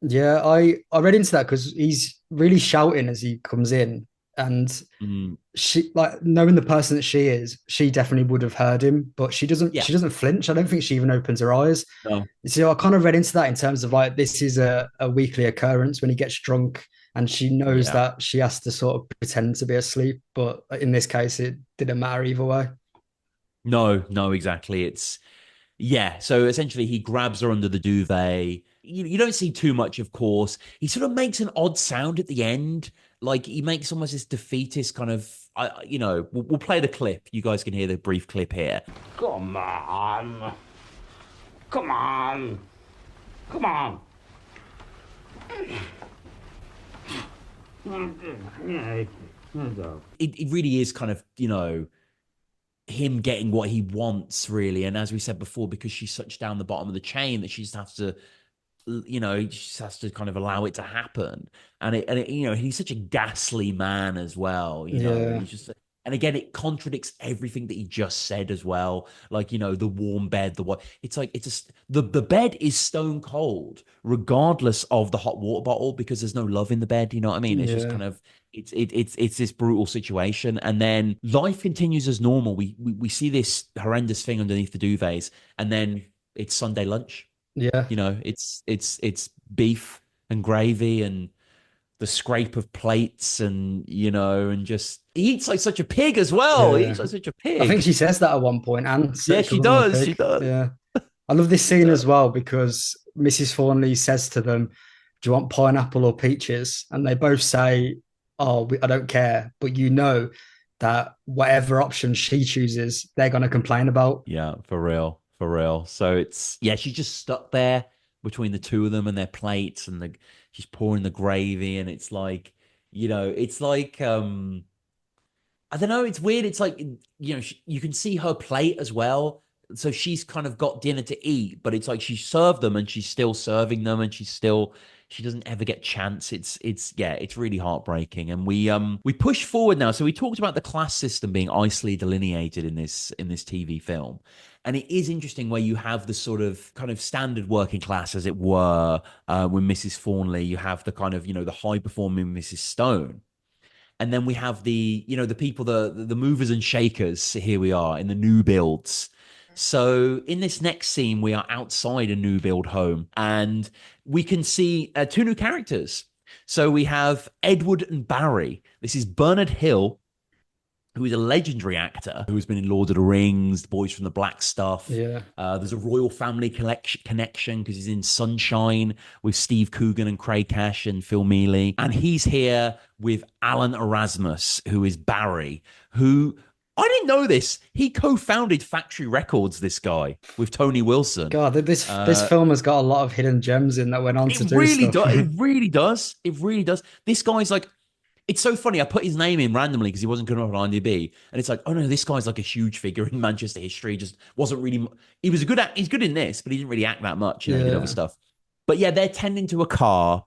Yeah, I read into that because he's really shouting as he comes in, and she, like, knowing the person that she is, she definitely would have heard him, but she doesn't. Yeah. She doesn't flinch. I don't think she even opens her eyes. No. So I kind of read into that in terms of like this is a weekly occurrence when he gets drunk, and she knows that she has to sort of pretend to be asleep, but in this case, it didn't matter either way. No, exactly. Yeah. So essentially, he grabs her under the duvet. You don't see too much, of course. He sort of makes an odd sound at the end. Like, he makes almost this defeatist kind of, you know, we'll play the clip. You guys can hear the brief clip here. Come on. Come on. Come on. It really is kind of, you know, him getting what he wants, really. And as we said before, because she's such down the bottom of the chain that she just has to, you know, he just has to kind of allow it to happen. And you know, he's such a ghastly man as well. You know, he's just, and again, it contradicts everything that he just said as well. Like, you know, the warm bed, it's like, it's just, the bed is stone cold, regardless of the hot water bottle, because there's no love in the bed. You know what I mean? It's just kind of, it's this brutal situation. And then life continues as normal. We see this horrendous thing underneath the duvets, and then it's Sunday lunch. Yeah. You know, it's beef and gravy and the scrape of plates, and, you know, and just, he eats like such a pig as well. He eats like such a pig. I think she says that at one point, and yeah, she does. She does. Yeah. I love this scene as well because Mrs. Thornley says to them, "Do you want pineapple or peaches?" And they both say, "Oh, I don't care." But you know that whatever option she chooses, they're going to complain about. Yeah, for real. for real. So it's yeah, she's just stuck there between the two of them and their plates, and she's pouring the gravy, and it's like, it's like I don't know, it's weird. It's like, you can see her plate as well. So she's kind of got dinner to eat, but it's like she served them and she's still serving them, and she doesn't ever get chance. It's really heartbreaking. And we push forward now. So we talked about the class system being icely delineated in this TV film. And it is interesting where you have the sort of kind of standard working class, as it were, with Mrs. Fawnley. You have the kind of, the high performing Mrs. Stone. And then we have the people, the movers and shakers. Here we are in the new builds. So in this next scene, we are outside a new build home, and we can see two new characters. So we have Edward and Barry. This is Bernard Hill, who is a legendary actor who's been in Lord of the Rings, The Boys from the Black Stuff. Yeah. There's a royal family connection because he's in Sunshine with Steve Coogan and Craig Cash and Phil Mealy. And he's here with Alan Erasmus, who is Barry, who... I didn't know this. He co-founded Factory Records, this guy, with Tony Wilson. God, this film has got a lot of hidden gems in that went on to do stuff. It really does. It really does. This guy's like... It's so funny. I put his name in randomly because he wasn't good enough on IMDb, and it's like, oh no, this guy's like a huge figure in Manchester history. Just wasn't really. He was he's good in this, but he didn't really act that much. He did other stuff. But yeah, they're tending to a car,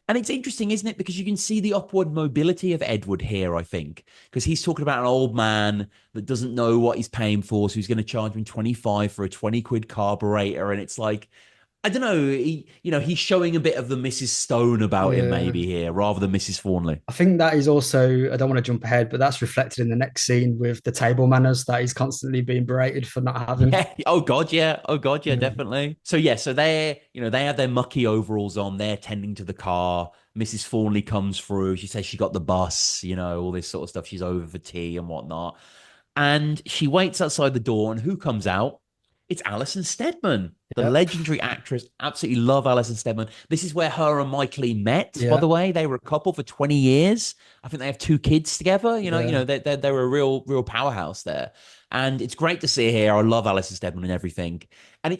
and it's interesting, isn't it? Because you can see the upward mobility of Edward here. I think because he's talking about an old man that doesn't know what he's paying for, so he's going to charge him 25 for a 20 quid carburetor, and it's like. I don't know. He's showing a bit of the Mrs. Stone about him maybe here, rather than Mrs. Fawnley. I think that is also. I don't want to jump ahead, but that's reflected in the next scene with the table manners that he's constantly being berated for not having. Yeah. Oh God, yeah. Definitely. So they have their mucky overalls on. They're tending to the car. Mrs. Fawnley comes through. She says she got the bus. All this sort of stuff. She's over for tea and whatnot. And she waits outside the door, and who comes out? It's Alison Steadman, the legendary actress. Absolutely love Alison Steadman. This is where her and Mike Leigh met, by the way. They were a couple for 20 years. I think they have 2 kids together. They're a real powerhouse there. And it's great to see her here. I love Alison Steadman and everything. And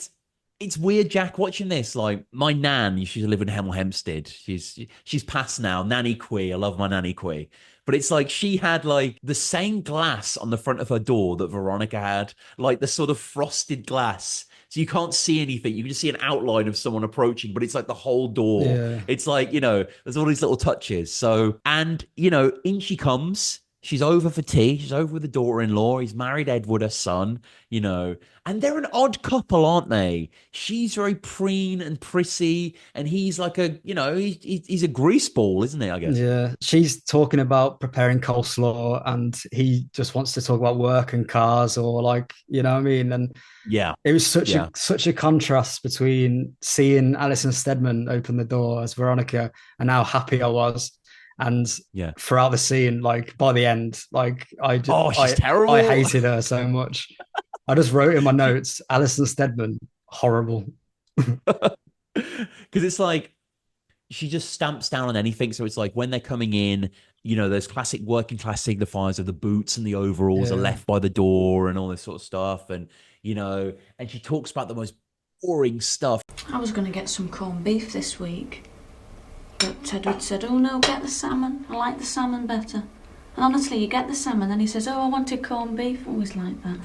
it's weird, Jack, watching this. Like, my nan, she used to live in Hemel Hempstead. She's passed now. Nanny Quee. I love my Nanny Quee. But it's like she had like the same glass on the front of her door that Veronica had, like the sort of frosted glass. So you can't see anything. You can just see an outline of someone approaching, but it's like the whole door. Yeah. It's like, there's all these little touches. So, and, in she comes. She's over for tea. She's over with the daughter-in-law. He's married Edward, her son, and they're an odd couple, aren't they? She's very preen and prissy, and he's like he's a greaseball, isn't he, I guess? Yeah. She's talking about preparing coleslaw, and he just wants to talk about work and cars, or like, you know what I mean? And yeah, it was such a contrast between seeing Alison Steadman open the door as Veronica and how happy I was. And throughout the scene, like by the end, like she's terrible. I hated her so much. I just wrote in my notes, Alison Steadman, horrible. Because it's like she just stamps down on anything. So it's like when they're coming in, those classic working class signifiers of the boots and the overalls are left by the door and all this sort of stuff. And and she talks about the most boring stuff. I was going to get some corned beef this week. But Edward said, oh no, get the salmon. I like the salmon better. And honestly, you get the salmon, then he says, oh, I wanted corned beef. Always like that.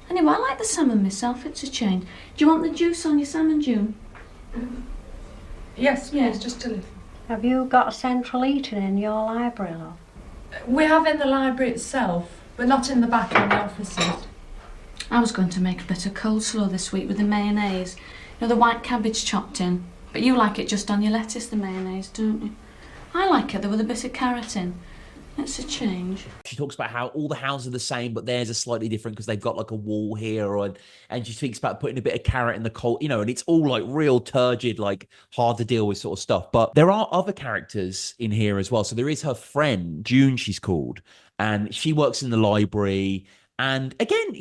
Anyway, I like the salmon myself. It's a change. Do you want the juice on your salmon, June? Yes, please, just a little. Have you got a central heating in your library, love? We have in the library itself, but not in the back in the offices. I was going to make a bit of coleslaw this week with the mayonnaise. The white cabbage chopped in. But you like it just on your lettuce, the mayonnaise, don't you? I like it, though, with a bit of carrot in. It's a change. She talks about how all the houses are the same, but theirs are slightly different because they've got like a wall here, and she speaks about putting a bit of carrot in the cold, and it's all like real turgid, like hard to deal with sort of stuff. But there are other characters in here as well. So there is her friend, June, she's called, and she works in the library. And again,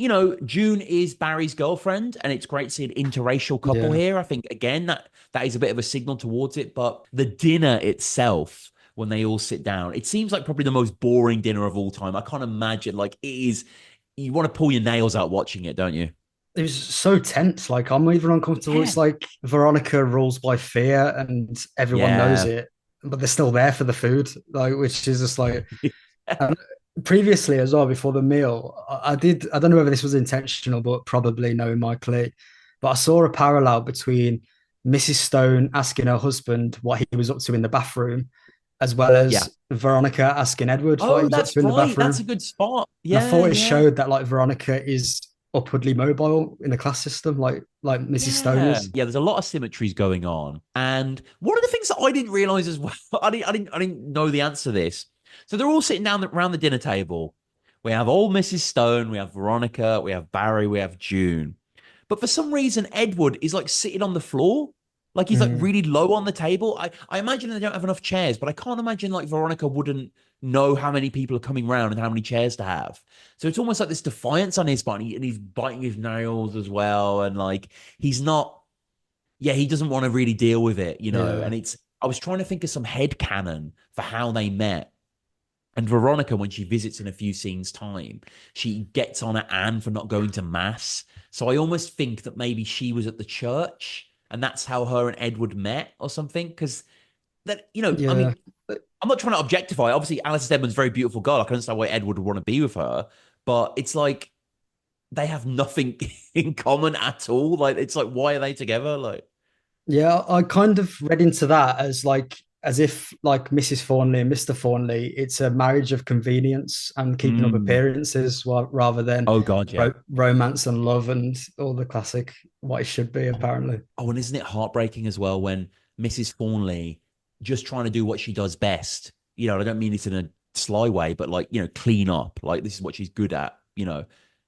June is Barry's girlfriend, and it's great to see an interracial couple here. I think, again, that is a bit of a signal towards it. But the dinner itself, when they all sit down, it seems like probably the most boring dinner of all time. I can't imagine, like, it is, you want to pull your nails out watching it, don't you? it was so tense. Like I'm even uncomfortable. Yeah. It's like Veronica rules by fear, and everyone knows Yeah. it, but they're still there for the food. Like, which is just like. And previously as well, before the meal, I did. I don't know whether this was intentional, but probably knowing Mike Leigh. But I saw a parallel between Mrs. Stone asking her husband what he was up to in the bathroom, as well Yeah. as Veronica asking Edward what he Oh, was up that's to in the right. That's a bathroom. good spot. And I Yeah, thought it yeah. showed that like Veronica is upwardly mobile in the class system, like Mrs. Stone Yeah, is. yeah. There's a lot of symmetries going on, and one of the things that I didn't realize as well, I didn't know the answer to this. So they're all sitting down around the dinner table. We have old Mrs. Stone, we have Veronica, we have Barry, we have June. But for some reason, Edward is like sitting on the floor, like he's like Mm. really low on the table. I imagine they don't have enough chairs, but I can't imagine like Veronica wouldn't know how many people are coming round and how many chairs to have. So it's almost like this defiance on his part, and he's biting his nails as well, and like he's not, yeah, he doesn't want to really deal with it, you know. Yeah. And it's, I was trying to think of some head canon for how they met. And Veronica, when she visits in a few scenes' time, she gets on at Anne for not going to mass. So I almost think that maybe she was at the church and that's how her and Edward met or something. Because that, you know, I Yeah. mean, I'm not trying to objectify. Obviously, Alice Steadman's a very beautiful girl. I can understand why Edward would want to be with her, but it's like they have nothing in common at all. Like, it's like, why are they together? Like, Yeah, I kind of read into that as like as if like Mrs. Thornley and Mr. Thornley, it's a marriage of convenience and keeping up mm. appearances rather than Oh God, yeah. romance and love and all the classic what it should be apparently. Oh, and isn't it heartbreaking as well when Mrs. Thornley just trying to do what she does best? You know, I don't mean this in a sly way, but like, you know, clean up. Like this is what she's good at. You know,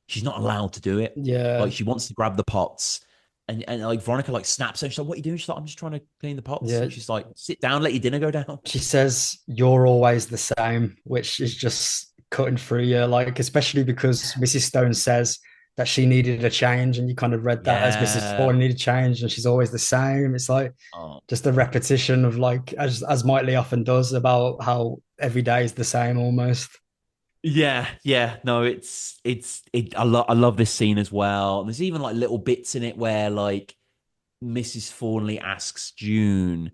she's not allowed to do it. Yeah, Like she wants to grab the pots, and like Veronica like snaps her. She's like, "What are you doing?" She's like, "I'm just trying to clean the pots." yeah. And she's like, "Sit down, let your dinner go down." She says you're always the same, which is just cutting through you, like especially because Mrs. Stone says that she needed a change, and you kind of read that as Mrs. Yeah. Thorne needed a change, and she's always the same. It's like Oh, just a repetition of like as Miley often does about how every day is the same almost. yeah, yeah. No, it. I love this scene as well. There's even like little bits in it where like Mrs. Thornley asks June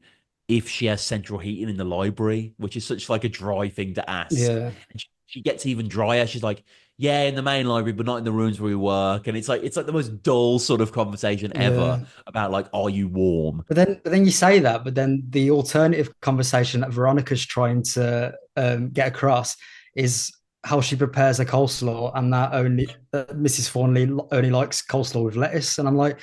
if she has central heating in the library, which is such like a dry thing to ask. Yeah, And she gets even drier. She's like, "Yeah, in the main library, but not in the rooms where we work." And it's like the most dull sort of conversation ever yeah. about like, "Are you warm?" But then you say that, but then the alternative conversation that Veronica's trying to get across is how she prepares a coleslaw, and that only Mrs. Thornley only likes coleslaw with lettuce. And I'm like,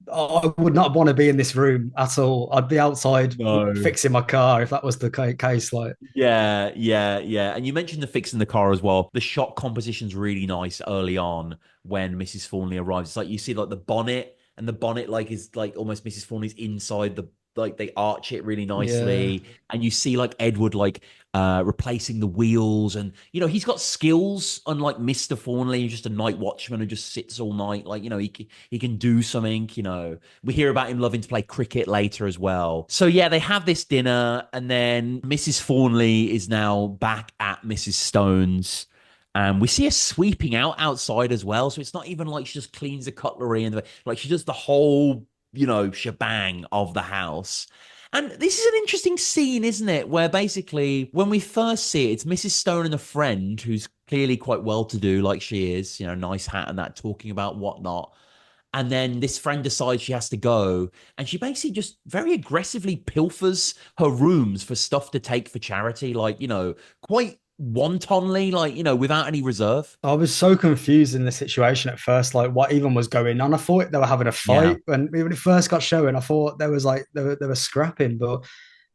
oh, I would not want to be in this room at all. I'd be outside No. fixing my car if that was the case. Like, Yeah, yeah, yeah. And you mentioned the fixing the car as well. The shot composition's really nice early on when Mrs. Thornley arrives. It's like you see like the bonnet, and the bonnet like is like almost Mrs. Thornley's inside the, like they arch it really yeah, nicely. And you see like Edward like replacing the wheels, and you know he's got skills unlike Mr. Thornley, who's just a night watchman who just sits all night. Like, you know, he can do something, you know. We hear about him loving to play cricket later as well. So yeah, they have this dinner, and then Mrs. Thornley is now back at Mrs. Stone's. And we see her sweeping out outside as well. So it's not even like she just cleans the cutlery and like she does the whole, you know, shebang of the house. And this is an interesting scene, isn't it? Where basically, when we first see it, it's Mrs. Stone and a friend who's clearly quite well to do, like she is, you know, nice hat and that, talking about whatnot. And then this friend decides she has to go. And she basically just very aggressively pilfers her rooms for stuff to take for charity, like, you know, quite wantonly, like, you know, without any reserve. I was so confused in the situation at first, like what even was going on. I thought they were having a Yeah. fight when it first got showing. I thought there was like they were scrapping, but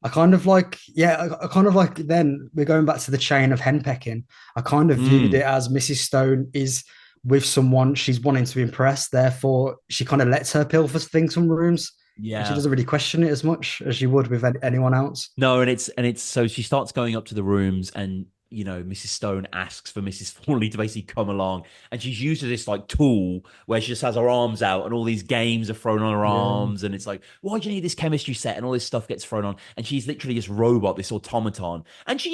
I kind of like, yeah, I kind of like then we're going back to the chain of henpecking. I kind of viewed Mm, it as Mrs. Stone is with someone she's wanting to impress, therefore she kind of lets her pilfer things from rooms, and she yeah. doesn't really question it as much as she would with anyone else. No, and it's so she starts going up to the rooms, and Mrs. Stone asks for Mrs. Thornley to basically come along, and she's used to this like tool where she just has her arms out and all these games are thrown on her arms, and it's like, why do you need this chemistry set? And all this stuff gets thrown on, and she's literally this robot, this automaton. And she,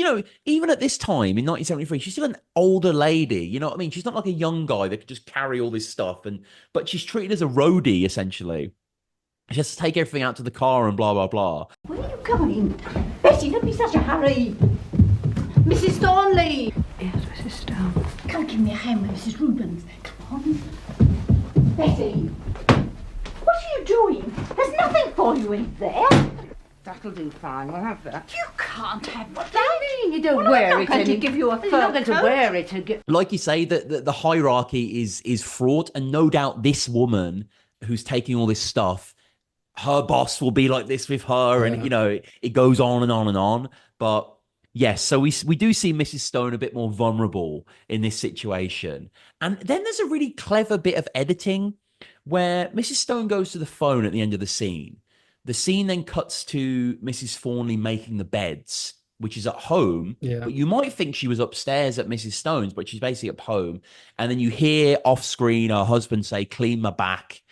even at this time in 1973, she's still an older lady. You know what I mean? She's not like a young guy that could just carry all this stuff, but she's treated as a roadie essentially. She has to take everything out to the car and blah blah blah. Where are you going? Betty, don't be such a hurry. Mrs. Thornley! Yes, Mrs. Stone. Come give me a hand with Mrs. Rubens. Come on. Betty! What are you doing? There's nothing for you in there. That'll do fine. We'll have that. You can't have that. You don't wear it. To give you a fur You're not going to coat. wear it and get... Like you say, the hierarchy is fraught, and no doubt this woman who's taking all this stuff, her boss will be like this with her, and it goes on and on and on. But yes, so we do see Mrs. Stone a bit more vulnerable in this situation. And then there's a really clever bit of editing where Mrs. Stone goes to the phone at the end of the scene. The scene then cuts to Mrs. Thornley making the beds, which is at home. Yeah. But you might think she was upstairs at Mrs. Stone's, but she's basically at home. And then you hear off screen her husband say, "Clean my back,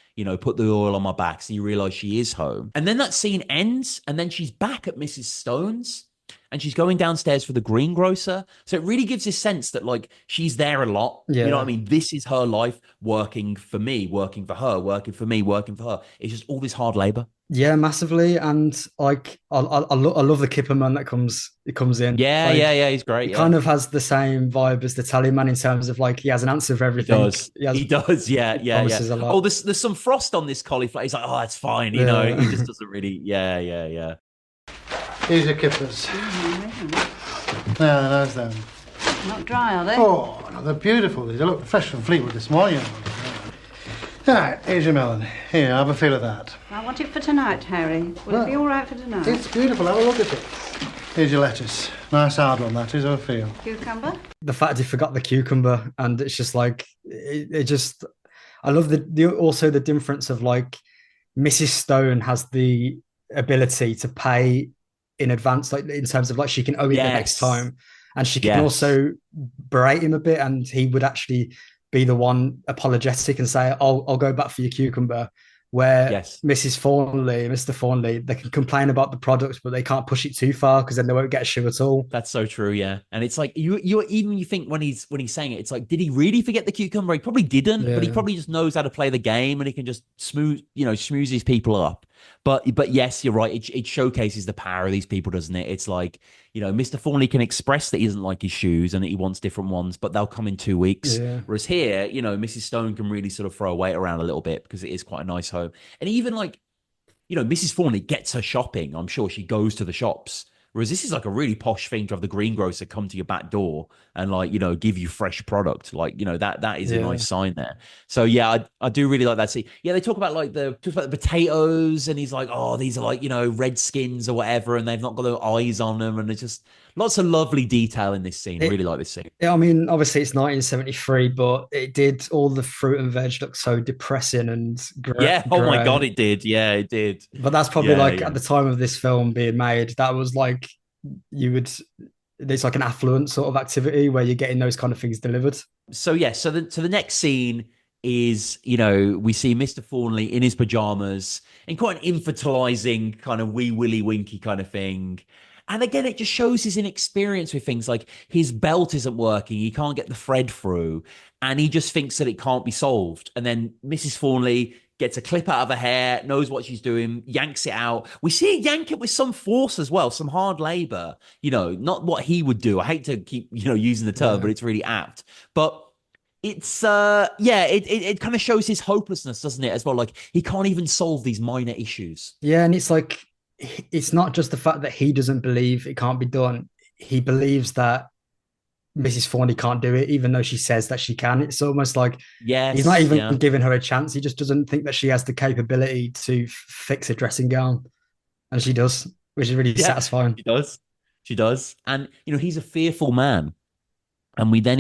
put the oil on my back." So you realize she is home. And then that scene ends, and then she's back at Mrs. Stone's. And she's going downstairs for the greengrocer. So it really gives this sense that like she's there a lot. Yeah. You know what I mean? This is her life, working for me, working for her, working for me, working for her. It's just all this hard labor. Yeah, massively. And like I love the Kipperman that comes in. Yeah, like, yeah, he's great. He kind of has the same vibe as the Tallyman in terms of like he has an answer for everything. He does. Yeah. A lot. Oh, there's some frost on this cauliflower. He's like, oh, that's fine. He just doesn't really. Yeah. Here's your kippers. There, those then. Not dry, are they? Oh, no, they're beautiful. They look fresh from Fleetwood this morning. All right, here's your melon. Here, have a feel of that. I want it for tonight, Harry. Will it be all right for tonight? It's beautiful. Have a look at it. Here's your lettuce. Nice hard one, that is. Have a feel. Cucumber? The fact he forgot the cucumber, and it's just like it just. I love also the difference of like Mrs. Stone has the ability to pay in advance, like in terms of like she can owe it the next time, and she can also berate him a bit, and he would actually be the one apologetic and say, I'll go back for your cucumber. Where Mrs. Thornley, Mr. Thornley, they can complain about the products, but they can't push it too far because then they won't get a shoe at all. That's so true, yeah. And it's like you think when he's saying it, it's like, did he really forget the cucumber? He probably didn't, but he probably just knows how to play the game, and he can just smooth these people up. But yes, you're right. It showcases the power of these people, doesn't it? It's like, Mr. Thornley can express that he doesn't like his shoes and that he wants different ones, but they'll come in 2 weeks. Yeah. Whereas here, Mrs. Stone can really sort of throw weight around a little bit because it is quite a nice home. And even like, Mrs. Thornley gets her shopping. I'm sure she goes to the shops. Whereas this is like a really posh thing to have the greengrocer come to your back door and like, give you fresh product. Like, that is a nice sign there. So yeah, I do really like that. See, yeah, they talk about the potatoes, and he's like, oh, these are like, red skins or whatever, and they've not got their eyes on them. And it's just lots of lovely detail in this scene. Really like this scene. Yeah, I mean, obviously it's 1973, but it did, all the fruit and veg look so depressing and yeah. Oh my God, it did. Yeah, it did. But that's probably at the time of this film being made, that was like, there's like an affluent sort of activity where you're getting those kind of things delivered. So yeah, so the next scene is, we see Mr. Thornley in his pajamas in quite an infantilizing kind of wee willy winky kind of thing. And again, it just shows his inexperience with things like his belt isn't working. He can't get the thread through, and he just thinks that it can't be solved. And then Mrs. Thornley gets a clip out of her hair, knows what she's doing, yanks it out. We see it yank it with some force as well, some hard labor, not what he would do. I hate to keep, using the term, but it's really apt. But it's, it kind of shows his hopelessness, doesn't it, as well? Like, he can't even solve these minor issues. Yeah, and it's like, it's not just the fact that he doesn't believe it can't be done. He believes that Mrs. Thornley can't do it, even though she says that she can. It's almost like he's not even giving her a chance. He just doesn't think that she has the capability to fix a dressing gown. And she does, which is really satisfying. She does. And, he's a fearful man. And we then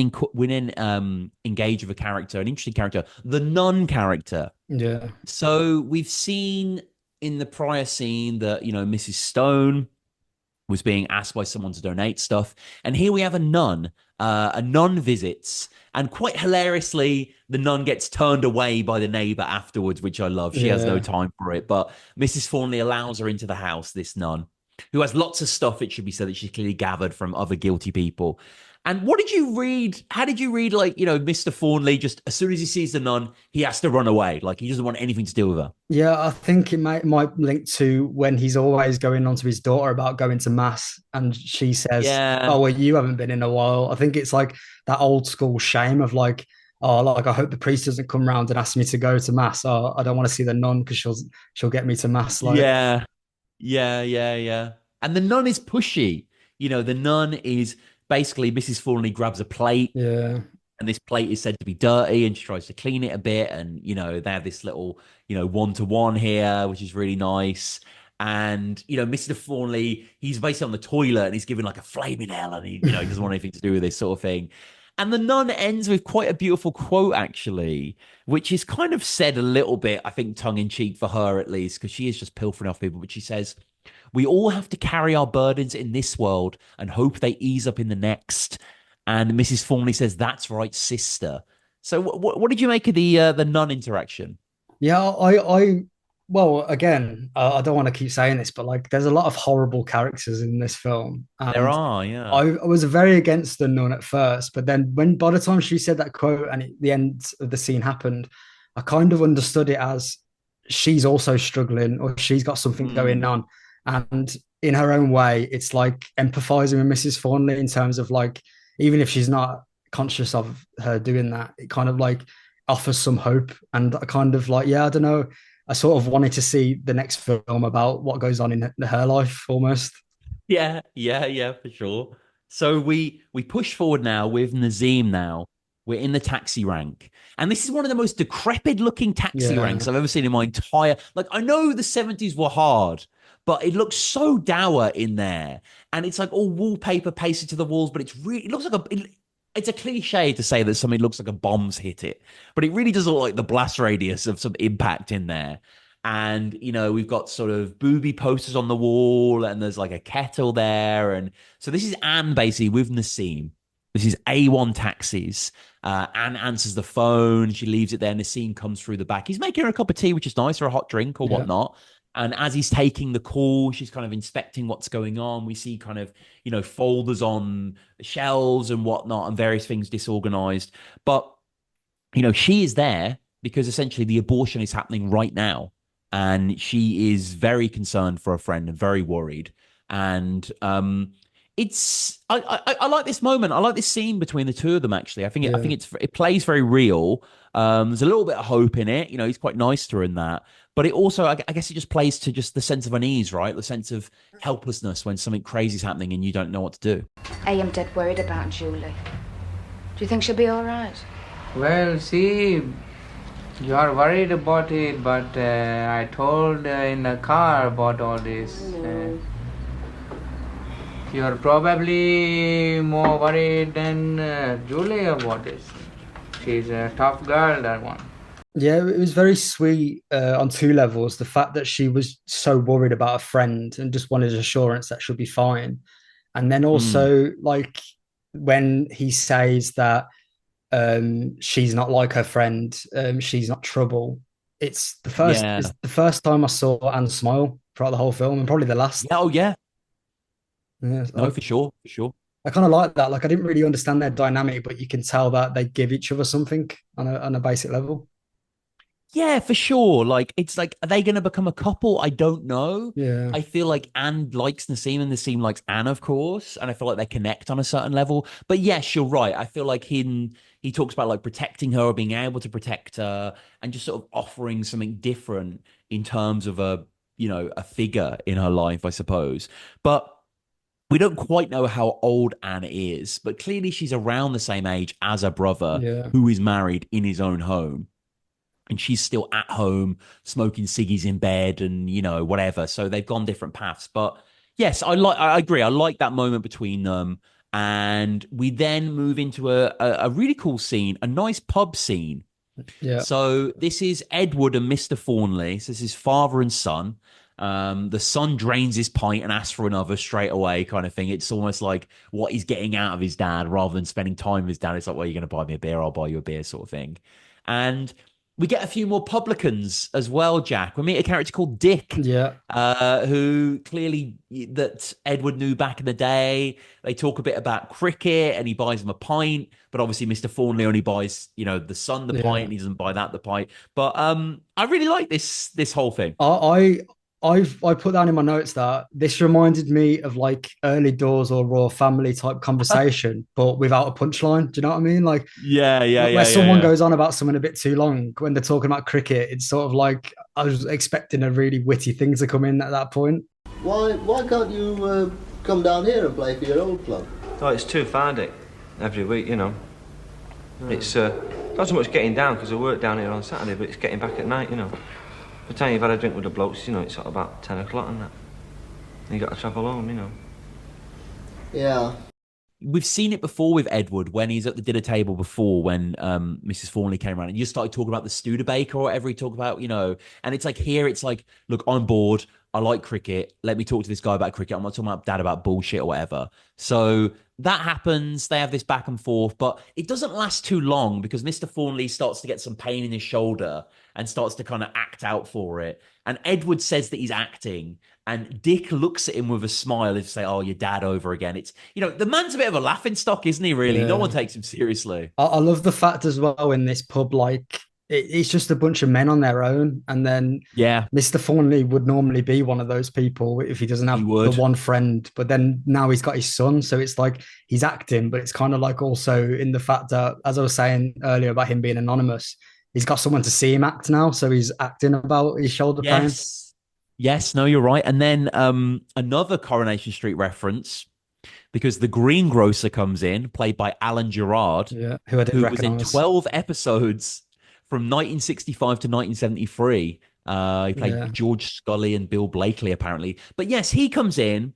engage with a character, an interesting character, the nun character. Yeah. So we've seen in the prior scene that, Mrs. Stone was being asked by someone to donate stuff. And here we have a nun. A nun visits, and quite hilariously, the nun gets turned away by the neighbor afterwards, which I love. She has no time for it. But Mrs. Thornley allows her into the house, this nun, who has lots of stuff, it should be said, that she's clearly gathered from other guilty people. And what did you read? How did you read, like, Mr. Thornley, just as soon as he sees the nun, he has to run away. Like, he doesn't want anything to do with her. Yeah, I think it might link to when he's always going on to his daughter about going to mass, and she says, "Oh, well, you haven't been in a while." I think it's like that old school shame of like, "Oh, like I hope the priest doesn't come round and ask me to go to mass. Oh, I don't want to see the nun because she'll get me to mass." Like, yeah. And the nun is pushy. The nun is basically, Mrs. Thornley grabs a plate. Yeah. And this plate is said to be dirty, and she tries to clean it a bit. And, they have this little, one-to-one here, which is really nice. And, Mr. Thornley, he's basically on the toilet and he's giving like a flaming hell, and he doesn't want anything to do with this sort of thing. And the nun ends with quite a beautiful quote, actually, which is kind of said a little bit, I think, tongue-in-cheek for her at least, because she is just pilfering off people. But she says, "We all have to carry our burdens in this world and hope they ease up in the next." And Mrs. Thornley says, "That's right, sister." So what did you make of the nun interaction? Yeah, well, again, I don't want to keep saying this, but like, there's a lot of horrible characters in this film. There are, yeah. I was very against the nun at first, but then by the time she said that quote and the end of the scene happened, I kind of understood it as she's also struggling, or she's got something going on. And in her own way, it's like empathizing with Mrs. Thornley in terms of like, even if she's not conscious of her doing that, it kind of like offers some hope. And I kind of like, I don't know, I sort of wanted to see the next film about what goes on in her life almost. Yeah, for sure. So we push forward now with Nazim now. We're in the taxi rank. And this is one of the most decrepit looking taxi ranks I've ever seen in my entire... Like, I know the 70s were hard, but it looks so dour in there. And it's like all wallpaper pasted to the walls, but it looks like it's a cliche to say that something looks like a bomb's hit it, but it really does look like the blast radius of some impact in there. And, we've got sort of booby posters on the wall, and there's like a kettle there. And so this is Anne basically with Nassim. This is A1 Taxis. Anne answers the phone. She leaves it there. Nassim comes through the back. He's making her a cup of tea, which is nice, or a hot drink or whatnot. And as he's taking the call, she's kind of inspecting what's going on. We see kind of, folders on shelves and whatnot, and various things disorganized. But, she is there because essentially the abortion is happening right now. And she is very concerned for a friend and very worried. And I like this moment. I like this scene between the two of them, actually. I think it plays very real. There's a little bit of hope in it. He's quite nice to her in that. But it also, I guess it just plays to just the sense of unease, right? The sense of helplessness when something crazy is happening and you don't know what to do. I am dead worried about Julie. Do you think she'll be all right? Well, see, you are worried about it, but I told in the car about all this. No. You're probably more worried than Julie about this. She's a tough girl, that one. Yeah, it was very sweet on two levels. The fact that she was so worried about a friend and just wanted assurance that she'll be fine. And then also, like, when he says that she's not like her friend, she's not trouble. It's the first time I saw Anne smile throughout the whole film, and probably the last. Oh, yeah. Yeah, no, for sure. I kind of like that. Like, I didn't really understand their dynamic, but you can tell that they give each other something on a basic level. Yeah, for sure. Like, it's like, are they going to become a couple? I don't know. Yeah. I feel like Anne likes Nassim and Nassim likes Anne, of course. And I feel like they connect on a certain level. But yes, you're right. I feel like he talks about like protecting her or being able to protect her and just sort of offering something different in terms of a figure in her life, I suppose. But we don't quite know how old Anne is, but clearly she's around the same age as her brother, who is married in his own home. And she's still at home smoking ciggies in bed and, whatever. So they've gone different paths. But yes, I agree. I like that moment between them. And we then move into a really cool scene, a nice pub scene. Yeah. So this is Edward and Mr. Thornley. So this is father and son. The son drains his pint and asks for another straight away, kind of thing. It's almost like what he's getting out of his dad rather than spending time with his dad. It's like, well, you're going to buy me a beer, I'll buy you a beer, sort of thing. And we get a few more publicans as well, Jack. We meet a character called Dick, who clearly that Edward knew back in the day. They talk a bit about cricket, and he buys him a pint. But obviously, Mr. Thornley only buys, the son the pint, and he doesn't buy that the pint. But I really like this whole thing. I put down in my notes that this reminded me of like early Doors or Royal Family type conversation, but without a punchline. Do you know what I mean? Like, where someone goes on about someone a bit too long when they're talking about cricket. It's sort of like I was expecting a really witty thing to come in at that point. Why can't you come down here and play for your old club? Oh, it's too far, Dick. Every week, It's not so much getting down because I work down here on Saturday, but it's getting back at night, By the time you've had a drink with the blokes, it's sort of about 10 o'clock and that. And you got to travel home, Yeah. We've seen it before with Edward when he's at the dinner table before when Mrs. Thornley came around and you just started talking about the Studebaker or whatever he talked about, and it's like here it's like, look, I'm bored. I like cricket. Let me talk to this guy about cricket. I'm not talking about dad about bullshit or whatever. So that happens. They have this back and forth, but it doesn't last too long because Mr. Thornley starts to get some pain in his shoulder and starts to kind of act out for it. And Edward says that he's acting, and Dick looks at him with a smile and say, "Oh, your dad over again." It's, the man's a bit of a laughing stock, isn't he, really? Yeah. No one takes him seriously. I love the fact as well in this pub, like, it's just a bunch of men on their own. And then Mr. Thornley would normally be one of those people if he doesn't have the one friend. But then now he's got his son. So it's like he's acting, but it's kind of like also in the fact that, as I was saying earlier about him being anonymous, he's got someone to see him act now. So he's acting about his shoulder pain. Yes, no, you're right. And then another Coronation Street reference, because the greengrocer comes in, played by Alan Gerard, who was in 12 episodes from 1965 to 1973. He played George Scully and Bill Blakely, apparently. But yes, he comes in,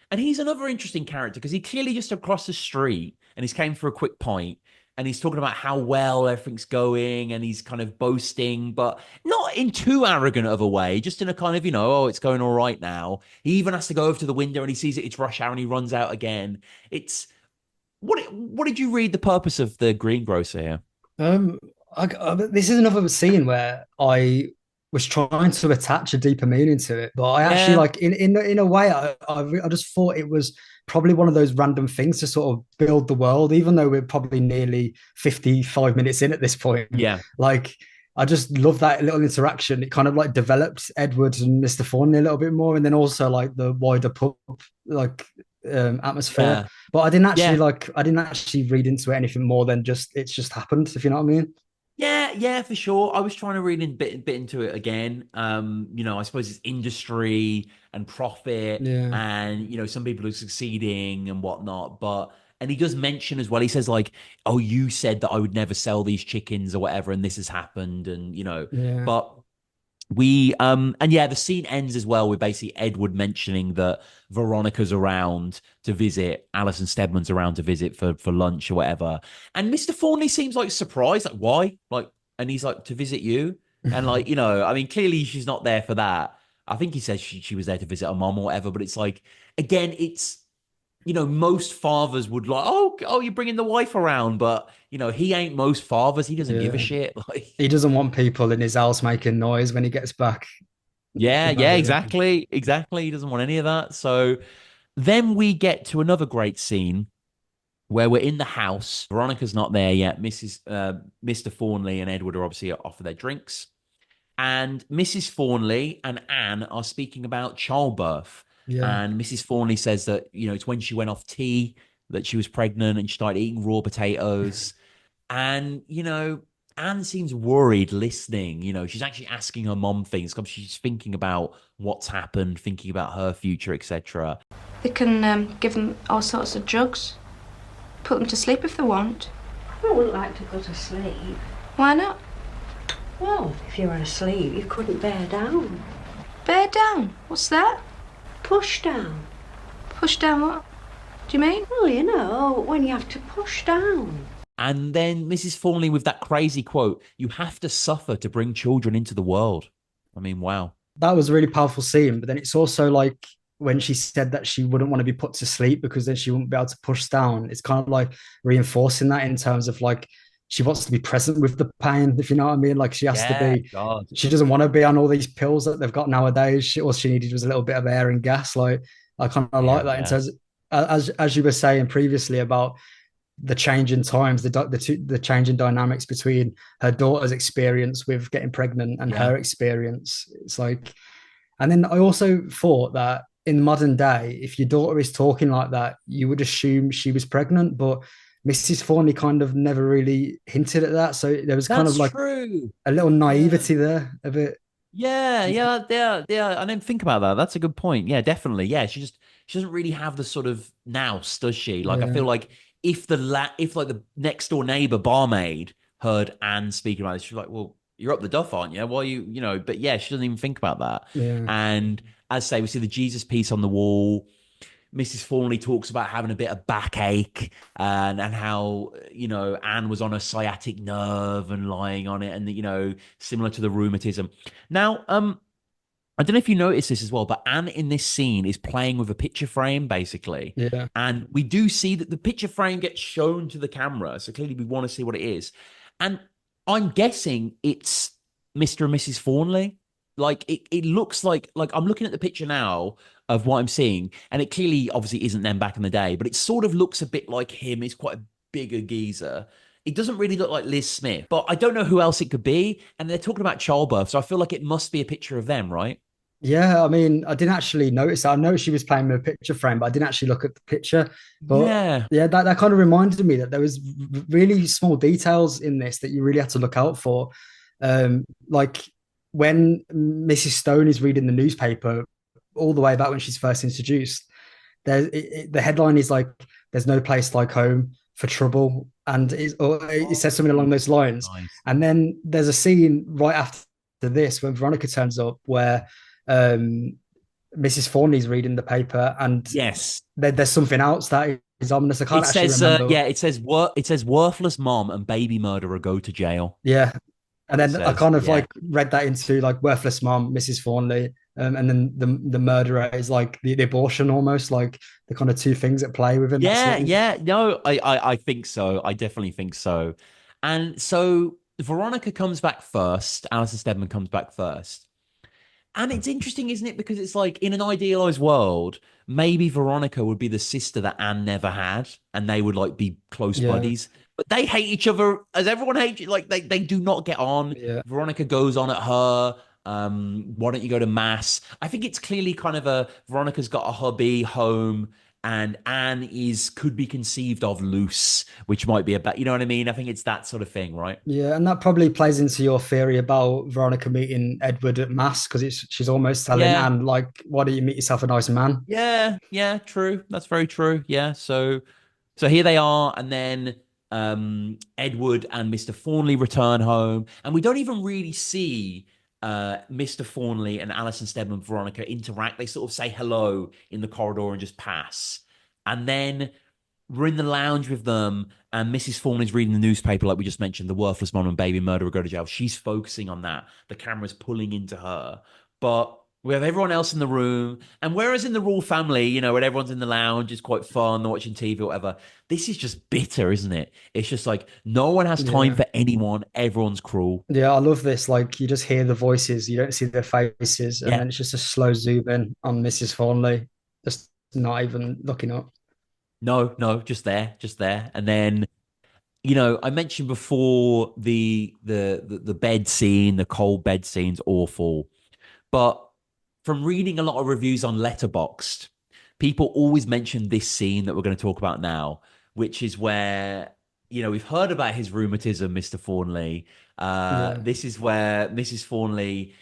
and he's another interesting character because he clearly just across the street, and he's came for a quick pint, and he's talking about how well everything's going, and he's kind of boasting, but not in too arrogant of a way, just in a kind of, oh, it's going all right now. He even has to go over to the window, and he sees it's rush hour, and he runs out again. It's what did you read the purpose of the greengrocer here? This is another scene where I was trying to attach a deeper meaning to it, but I actually like in a way I just thought it was probably one of those random things to sort of build the world, even though we're probably nearly 55 minutes in at this point. Yeah, like I just love that little interaction. It kind of like developed Edward and Mr. Thornley a little bit more, and then also like the wider pub like atmosphere. But I didn't actually read into it anything more than just it's just happened, if you know what I mean. Yeah, for sure. I was trying to read a bit into it again. I suppose it's industry and profit, and some people are succeeding and whatnot. And he does mention as well. He says like, "Oh, you said that I would never sell these chickens or whatever, and this has happened." And but we the scene ends as well with basically Edward mentioning that Veronica's around to visit, Alison Steadman's around to visit for lunch or whatever, and Mr. Thornley seems like surprised, like why, like, and he's like, to visit you, and like I mean clearly she's not there for that. I think he says she was there to visit her mom or whatever, but it's like, again, it's most fathers would like, oh, you're bringing the wife around, but he ain't most fathers. He doesn't give a shit. Like, he doesn't want people in his house making noise when he gets back. Yeah, exactly. He doesn't want any of that. So then we get to another great scene where we're in the house. Veronica's not there yet. Mr. Thornley and Edward are obviously off for their drinks, and Mrs. Thornley and Anne are speaking about childbirth. Yeah. And Mrs. Thornley says that, it's when she went off tea that she was pregnant and she started eating raw potatoes. And, Anne seems worried listening. She's actually asking her mom things because she's thinking about what's happened, thinking about her future, etc. They can give them all sorts of drugs, put them to sleep if they want. I wouldn't like to go to sleep. Why not? Well, if you were asleep, you couldn't bear down. Bear down? What's that? Push down. Push down what? Do you mean? Well, when you have to push down. And then Mrs. Thornley with that crazy quote, "You have to suffer to bring children into the world." I mean, wow. that was a really powerful scene. But then it's also like when she said that she wouldn't want to be put to sleep because then she wouldn't be able to push down. It's kind of like reinforcing that in terms of like she wants to be present with the pain, if you know what I mean. Like she has to Yeah, be. God. She doesn't want to be on all these pills that they've got nowadays. All she needed was a little bit of air and gas. Like I kind of Yeah, like that in yeah, terms as you were saying previously about the change in times, the change in dynamics between her daughter's experience with getting pregnant and yeah. her experience. It's like, and then I also thought that in modern day, if your daughter is talking like that, you would assume she was pregnant, but Mrs. Thornley kind of never really hinted at that. So there was kind of That's like true. a little Yeah. naivety there of it. Yeah, yeah, yeah, yeah. I didn't think about that. That's a good point. Yeah, definitely. Yeah, she doesn't really have the sort of nous, does she? Like I feel Yeah. like if like the next door neighbor barmaid heard Anne speaking about this, she's like, "Well, you're up the duff, aren't you? Why are you, you know?" But yeah, she doesn't even think about that. Yeah. And as I say, we see the Jesus piece on the wall. Mrs. Thornley talks about having a bit of backache and how Anne was on a sciatic nerve and lying on it, and similar to the rheumatism. Now, I don't know if you noticed this as well, but Anne in this scene is playing with a picture frame basically, Yeah. and we do see that the picture frame gets shown to the camera, so clearly we want to see what it is, and I'm guessing it's Mr. and Mrs. Thornley. Like it looks like I'm looking at the picture now of what I'm seeing, and it clearly obviously isn't them back in the day, but it sort of looks a bit like him. He's quite a bigger geezer. It doesn't really look like Liz Smith, but I don't know who else it could be. And they're talking about childbirth, so I feel like it must be a picture of them, right? Yeah, I mean, I didn't actually notice that. I know she was playing with a picture frame, but I didn't actually look at the picture. But Yeah. yeah, that kind of reminded me that there was really small details in this that you really had to look out for. Like when Mrs. Stone is reading the newspaper, all the way back when she's first introduced, the headline is like, "There's no place like home for trouble," and it says something along those lines. Nice. And then there's a scene right after this when Veronica turns up where um, Mrs. Forney's reading the paper, and Yes. there's something else that is ominous. I can't It actually says, remember. yeah, it says worthless mom and baby murderer go to jail. Yeah, and It then I says, kind of yeah. like read that into like worthless mom, Mrs. Thornley, and then the murderer is like the abortion, almost like the kind of two things at play within that Yeah, scene. yeah. No, I think so. I definitely think so. And so Veronica comes back first. Alison Steadman comes back first. And it's interesting, isn't it? Because it's like in an idealized world, maybe Veronica would be the sister that Anne never had, and they would like be close Yeah, buddies. But they hate each other as everyone hates you. Like they do not get on. yeah. Veronica goes on at her. Why don't you go to mass? I think it's clearly kind of a Veronica's got a hubby home, and Anne is could be conceived of loose, which might be about, you know what I mean? I think it's that sort of thing, right? Yeah, and that probably plays into your theory about Veronica meeting Edward at mass because she's almost telling Yeah. Anne like, "Why don't you meet yourself a nice man?" Yeah, yeah, true. That's very true. Yeah. So here they are, and then Edward and Mr. Thornley return home, and we don't even really see Mr. Thornley and Alison Steadman Veronica interact. They sort of say hello in the corridor and just pass. And then we're in the lounge with them, and Mrs. Thornley's reading the newspaper, like we just mentioned, the worthless mom and baby murderer go to jail. She's focusing on that. The camera's pulling into her. But we have everyone else in the room. And whereas in the Rule family, when everyone's in the lounge, it's quite fun, they're watching TV or whatever. This is just bitter, isn't it? It's just like no one has time Yeah. for anyone. Everyone's cruel. Yeah, I love this. Like you just hear the voices, you don't see their faces, and Yeah. then it's just a slow zoom in on Mrs. Thornley, just not even looking up. No, no, just there, just there. And then, I mentioned before the bed scene, the cold bed scene's awful. But from reading a lot of reviews on Letterboxd, people always mention this scene that we're going to talk about now, which is where, we've heard about his rheumatism, Mr. Thornley. Yeah. This is where Mrs. Thornley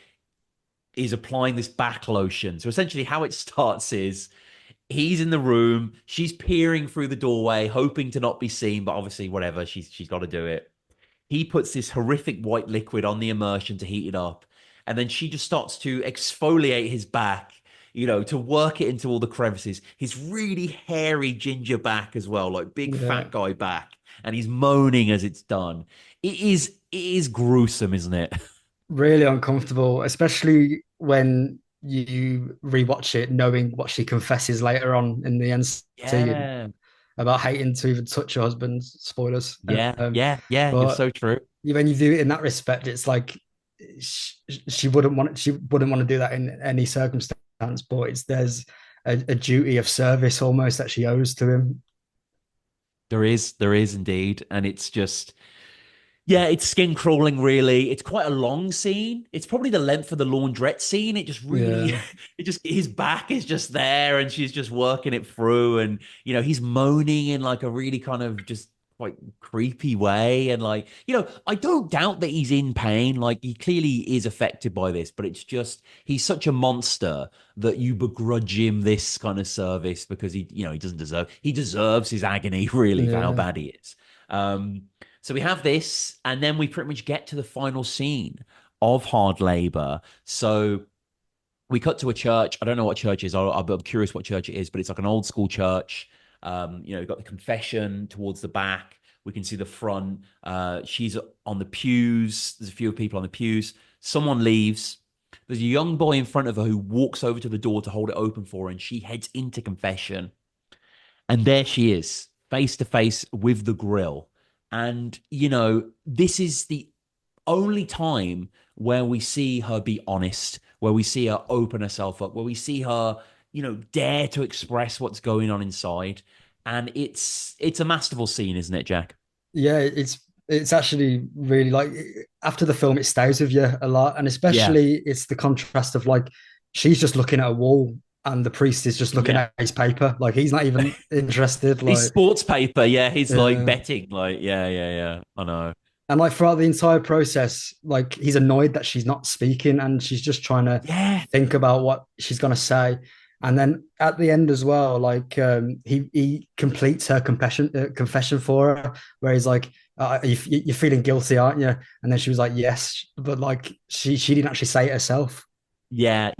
is applying this back lotion. So essentially, how it starts is he's in the room, she's peering through the doorway, hoping to not be seen, but obviously, whatever, she's got to do it. He puts this horrific white liquid on the immersion to heat it up. And then she just starts to exfoliate his back, to work it into all the crevices. His really hairy ginger back as well, like big Yeah. fat guy back. And he's moaning as it's done. It is gruesome, isn't it? Really uncomfortable, especially when you rewatch it, knowing what she confesses later on in the end scene Yeah. about hating to even touch her husband. Spoilers. Yeah. Yeah. You're But so true. when you view it in that respect, it's like she wouldn't want to do that in any circumstance. But there's a duty of service almost that she owes to him. There is indeed. And it's just, yeah, it's skin crawling, really. It's quite a long scene. It's probably the length of the laundrette scene. It just really, Yeah. it just, his back is just there and she's just working it through. And, he's moaning in like a really kind of just quite creepy way. And like, I don't doubt that he's in pain. Like, he clearly is affected by this, but it's just, he's such a monster that you begrudge him this kind of service because he he deserves his agony, really, for how Yeah. bad he is. So we have this, and then we pretty much get to the final scene of hard labor. So we cut to a church. I don't know what church it is. I'm curious what church it is, but it's like an old school church. You've got the confession towards the back. We can see the front. She's on the pews. There's a few people on the pews. Someone leaves. There's a young boy in front of her who walks over to the door to hold it open for her, and she heads into confession. And there she is, face to face with the grill. And, this is the only time where we see her be honest, where we see her open herself up, where we see her, dare to express what's going on inside. And it's a masterful scene, isn't it, Jack? Yeah, it's actually really like after the film, it stays with you a lot, and especially it's the contrast of like she's just looking at a wall and the priest is just looking at his paper, like he's not even interested. Like his sports paper, he's like betting, like yeah. I know. And like throughout the entire process, like he's annoyed that she's not speaking and she's just trying to think about what she's gonna say. And then at the end as well, like he completes her confession for her, where he's like, "You're feeling guilty, aren't you?" And then she was like, "Yes," but like she didn't actually say it herself. Yeah.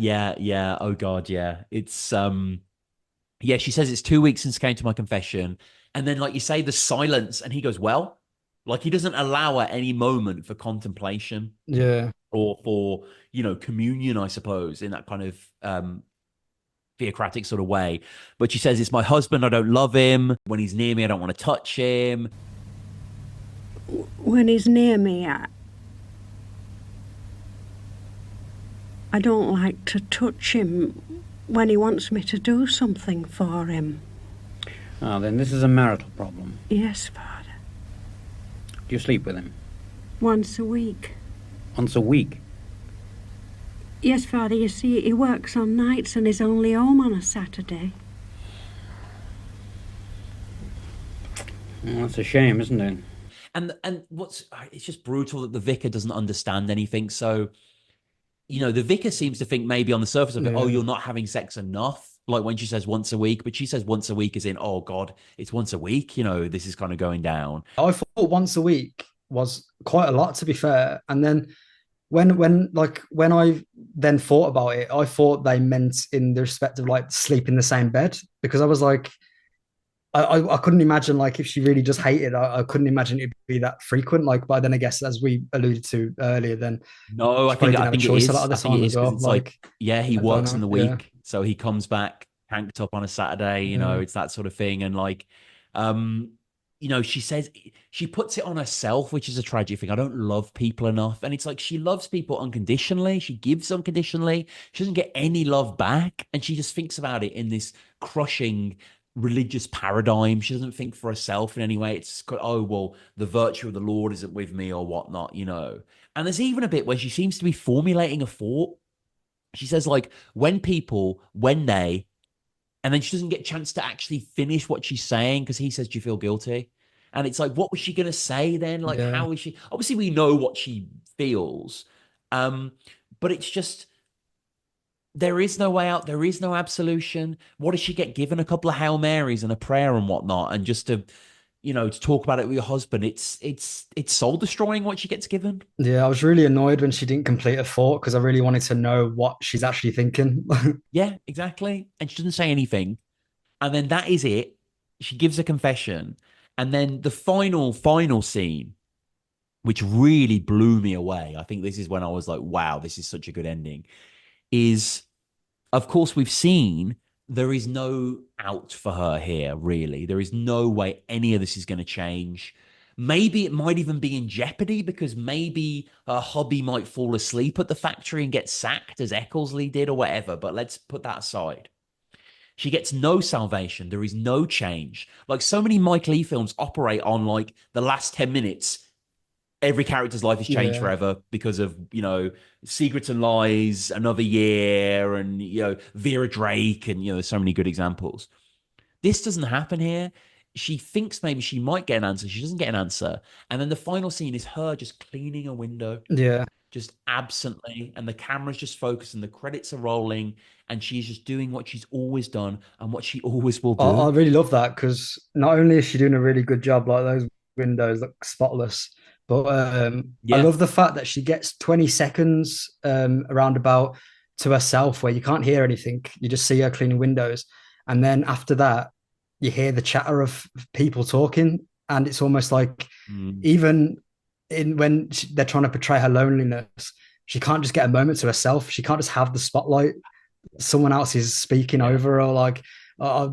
Oh God, yeah. It's she says it's 2 weeks since I came to my confession, and then like you say, the silence, and he goes, "Well," like he doesn't allow her any moment for contemplation, or for communion, I suppose, in that kind of theocratic sort of way. But she says, "It's my husband. I don't love him. When he's near me, I don't want to touch him. When he's near me, I don't like to touch him when he wants me to do something for him." Ah, then this is a marital problem. Yes, Father. Do you sleep with him? Once a week. Once a week? Yes, Father. You see, he works on nights and is only home on a Saturday. Well, that's a shame, isn't it? And it's just brutal that the vicar doesn't understand anything. So, the vicar seems to think maybe on the surface of it, oh, you're not having sex enough. Like when she says once a week, but she says once a week as in, oh God, it's once a week. This is kind of going down. I thought once a week was quite a lot, to be fair. And then when I then thought about it, I thought they meant in the respect of like sleep in the same bed, because I was like, I couldn't imagine, like, if she really just hated, I couldn't imagine it'd be that frequent. Like, but then I guess, as we alluded to earlier, then no, I think it is. A lot of the time as well. It's like he works in the week, so he comes back tanked up on a Saturday. It's that sort of thing, and like, she says she puts it on herself, which is a tragic thing. I don't love people enough, and it's like she loves people unconditionally. She gives unconditionally. She doesn't get any love back, and she just thinks about it in this crushing religious paradigm. She doesn't think for herself in any way. It's, oh well, the virtue of the Lord isn't with me or whatnot, And there's even a bit where she seems to be formulating a thought. She says, like, when they, and then she doesn't get a chance to actually finish what she's saying because he says, "Do you feel guilty?" And it's like, what was she gonna say then? Like, how is she? Obviously, we know what she feels, but it's just, there is no way out. There is no absolution. What does she get given? A couple of Hail Marys and a prayer and whatnot, and just to talk about it with your husband. It's soul destroying what she gets given. Yeah, I was really annoyed when she didn't complete a thought, because I really wanted to know what she's actually thinking. Yeah, exactly. And she doesn't say anything, and then that is it. She gives a confession, and then the final scene, which really blew me away. I think this is when I was like, wow, this is such a good ending. is, of course, we've seen there is no out for her here, really. There is no way any of this is going to change. Maybe it might even be in jeopardy because maybe her hubby might fall asleep at the factory and get sacked as Eckersley did or whatever. But let's put that aside. She gets no salvation. There is no change. Like so many Mike Leigh films operate on like the last 10 minutes. Every character's life has changed forever because of, Secrets and Lies, Another Year, and, Vera Drake, and, there's so many good examples. This doesn't happen here. She thinks maybe she might get an answer. She doesn't get an answer. And then the final scene is her just cleaning a window. Yeah. Just absently. And the camera's just focused and the credits are rolling. And she's just doing what she's always done and what she always will do. I really love that because not only is she doing a really good job, like those windows look spotless, but I love the fact that she gets 20 seconds around about to herself where you can't hear anything. You just see her cleaning windows. And then after that, you hear the chatter of people talking. And it's almost like even when they're trying to portray her loneliness, she can't just get a moment to herself. She can't just have the spotlight. Someone else is speaking over her. Like, I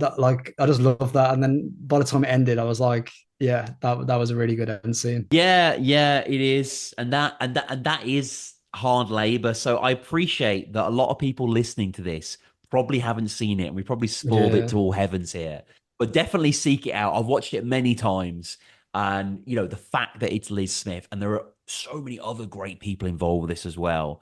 just love that. And then by the time it ended, I was like, yeah, that was a really good end scene. Yeah, it is, and that is hard labor. So I appreciate that a lot of people listening to this probably haven't seen it, and we probably spoiled it to all heavens here. But definitely seek it out. I've watched it many times, and the fact that it's Liz Smith, and there are so many other great people involved with this as well.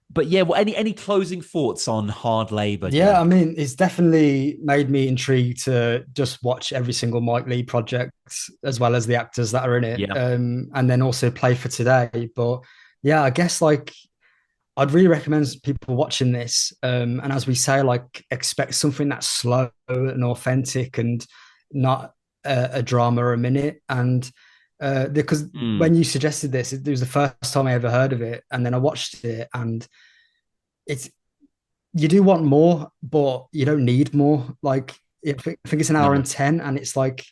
But yeah, well, any closing thoughts on Hard Labor? Yeah, Jack? I mean, it's definitely made me intrigued to just watch every single Mike Leigh project as well as the actors that are in it, and then also play for today. But yeah, I guess like I'd really recommend people watching this, and as we say, like expect something that's slow and authentic and not a drama or a minute. And because when you suggested this, it was the first time I ever heard of it, and then I watched it, and you do want more, but you don't need more. Like I think it's an hour and 10, and it's like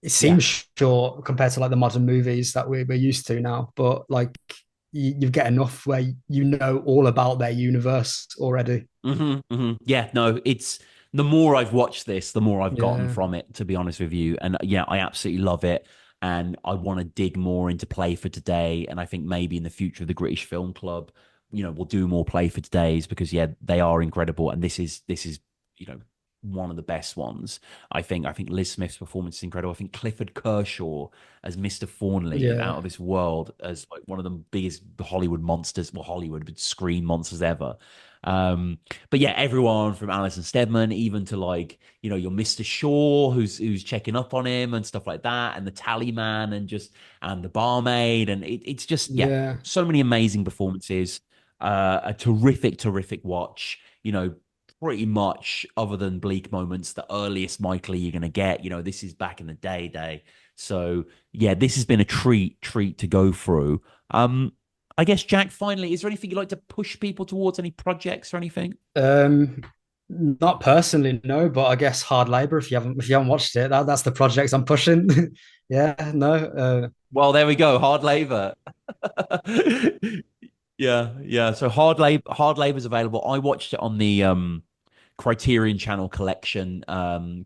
it seems short compared to like the modern movies that we're used to now. But like you get enough where you know all about their universe already. Yeah, no, it's the more I've watched this, the more I've gotten from it, to be honest with you. And yeah, I absolutely love it. And I want to dig more into Play for Today. And I think maybe in the future of the Gritish Film Club, we'll do more Play for Todays because they are incredible. And this is, one of the best ones. I think Liz Smith's performance is incredible. I think Clifford Kershaw as Mr. Thornley out of this world as like one of the biggest Hollywood monsters, well, Hollywood, but screen monsters ever. But yeah, everyone from Alison Steadman, even to like, your Mr. Shaw, who's checking up on him and stuff like that, and the tally man and the barmaid. And it's just, so many amazing performances. A terrific watch, pretty much other than bleak moments, the earliest Mike Leigh you're going to get, this is back in the day. So yeah, this has been a treat to go through. I guess, Jack, finally, is there anything you'd like to push people towards, any projects or anything? Not personally, no, but I guess Hard Labor, if you haven't watched it, that's the project I'm pushing. Well, there we go, Hard Labor. Yeah. So Hard Labor is available. I watched it on the Criterion Channel collection,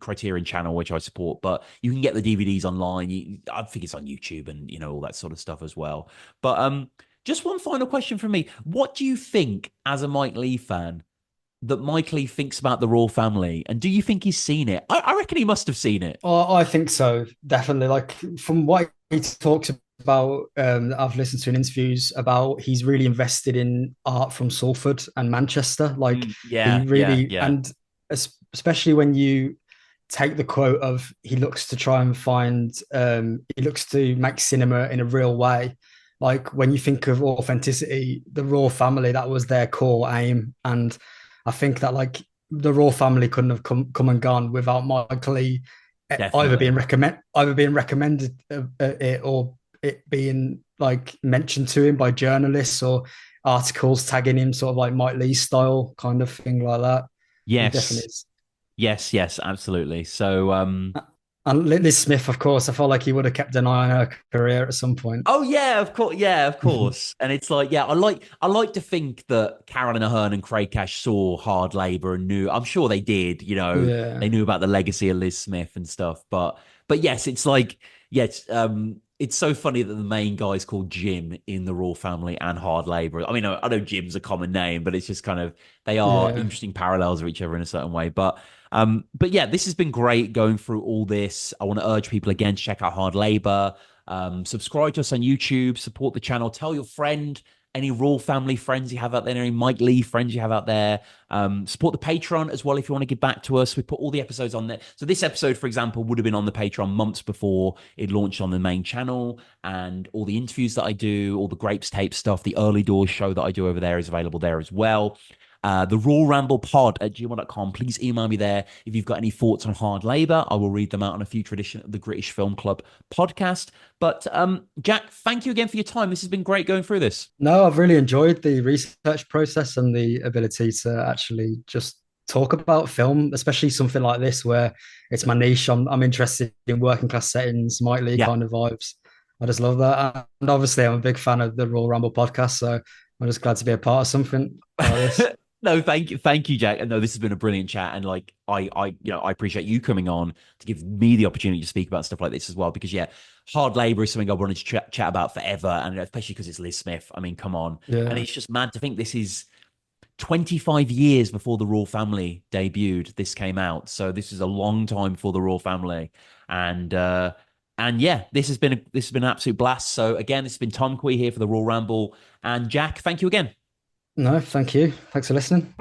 Criterion Channel, which I support, but you can get the DVDs online. I think it's on YouTube and all that sort of stuff as well. But just one final question from me: what do you think, as a Mike Leigh fan, that Mike Leigh thinks about the Royal Family, and do you think he's seen it? I reckon he must have seen it. I think so, definitely. Like from what he talks about, I've listened to in interviews about he's really invested in art from Salford and Manchester. Like he really, and especially when you take the quote of he looks to try and find, he looks to make cinema in a real way. Like when you think of authenticity, the Royal Family, that was their core aim. And I think that like the Royal Family couldn't have come and gone without Mike Leigh either being recommended it, or it being like mentioned to him by journalists or articles tagging him sort of like Mike Leigh style kind of thing like that. Yes, absolutely. So And Liz Smith, of course, I felt like he would have kept an eye on her career at some point. Oh yeah, of course, yeah, of course. And it's like, yeah, I like to think that Carolyn Aherne and Craig Cash saw Hard Labor and knew. I'm sure they did. Yeah. They knew about the legacy of Liz Smith and stuff. But yes, it's like, yes, it's so funny that the main guy's called Jim in the Raw Family and Hard Labor. I mean, I know Jim's a common name, but it's just kind of they are Yeah. interesting parallels of each other in a certain way. But yeah, this has been great going through all this. I want to urge people again to check out Hard Labor. Subscribe to us on YouTube, support the channel, tell your friend, any Raw family friends you have out there, any Mike Leigh friends you have out there. Support the Patreon as well if you want to give back to us. We put all the episodes on there. So this episode, for example, would have been on the Patreon months before it launched on the main channel, and all the interviews that I do, all the Grapes Tape stuff, the Early Doors show that I do over there is available there as well. The Raw Ramble Pod at gmail.com. Please email me there if you've got any thoughts on Hard Labor. I will read them out on a future edition of the Gritish Film Club podcast. But Jack, thank you again for your time. This has been great going through this. No, I've really enjoyed the research process and the ability to actually just talk about film, especially something like this where it's my niche. I'm interested in working class settings, Mike Leigh kind of vibes. I just love that. And obviously, I'm a big fan of the Royal Rumble podcast, so I'm just glad to be a part of something like this. No, thank you, Jack. And no, this has been a brilliant chat, and like I appreciate you coming on to give me the opportunity to speak about stuff like this as well. Because yeah, Hard Labor is something I wanted to chat about forever, and especially because it's Liz Smith. I mean, come on, and it's just mad to think this is 25 years before the Raw Family debuted. This came out, so this is a long time before the Raw Family, and yeah, this has been an absolute blast. So again, this has been Tom Quee here for the Raw Ramble, and Jack, thank you again. No, thank you. Thanks for listening.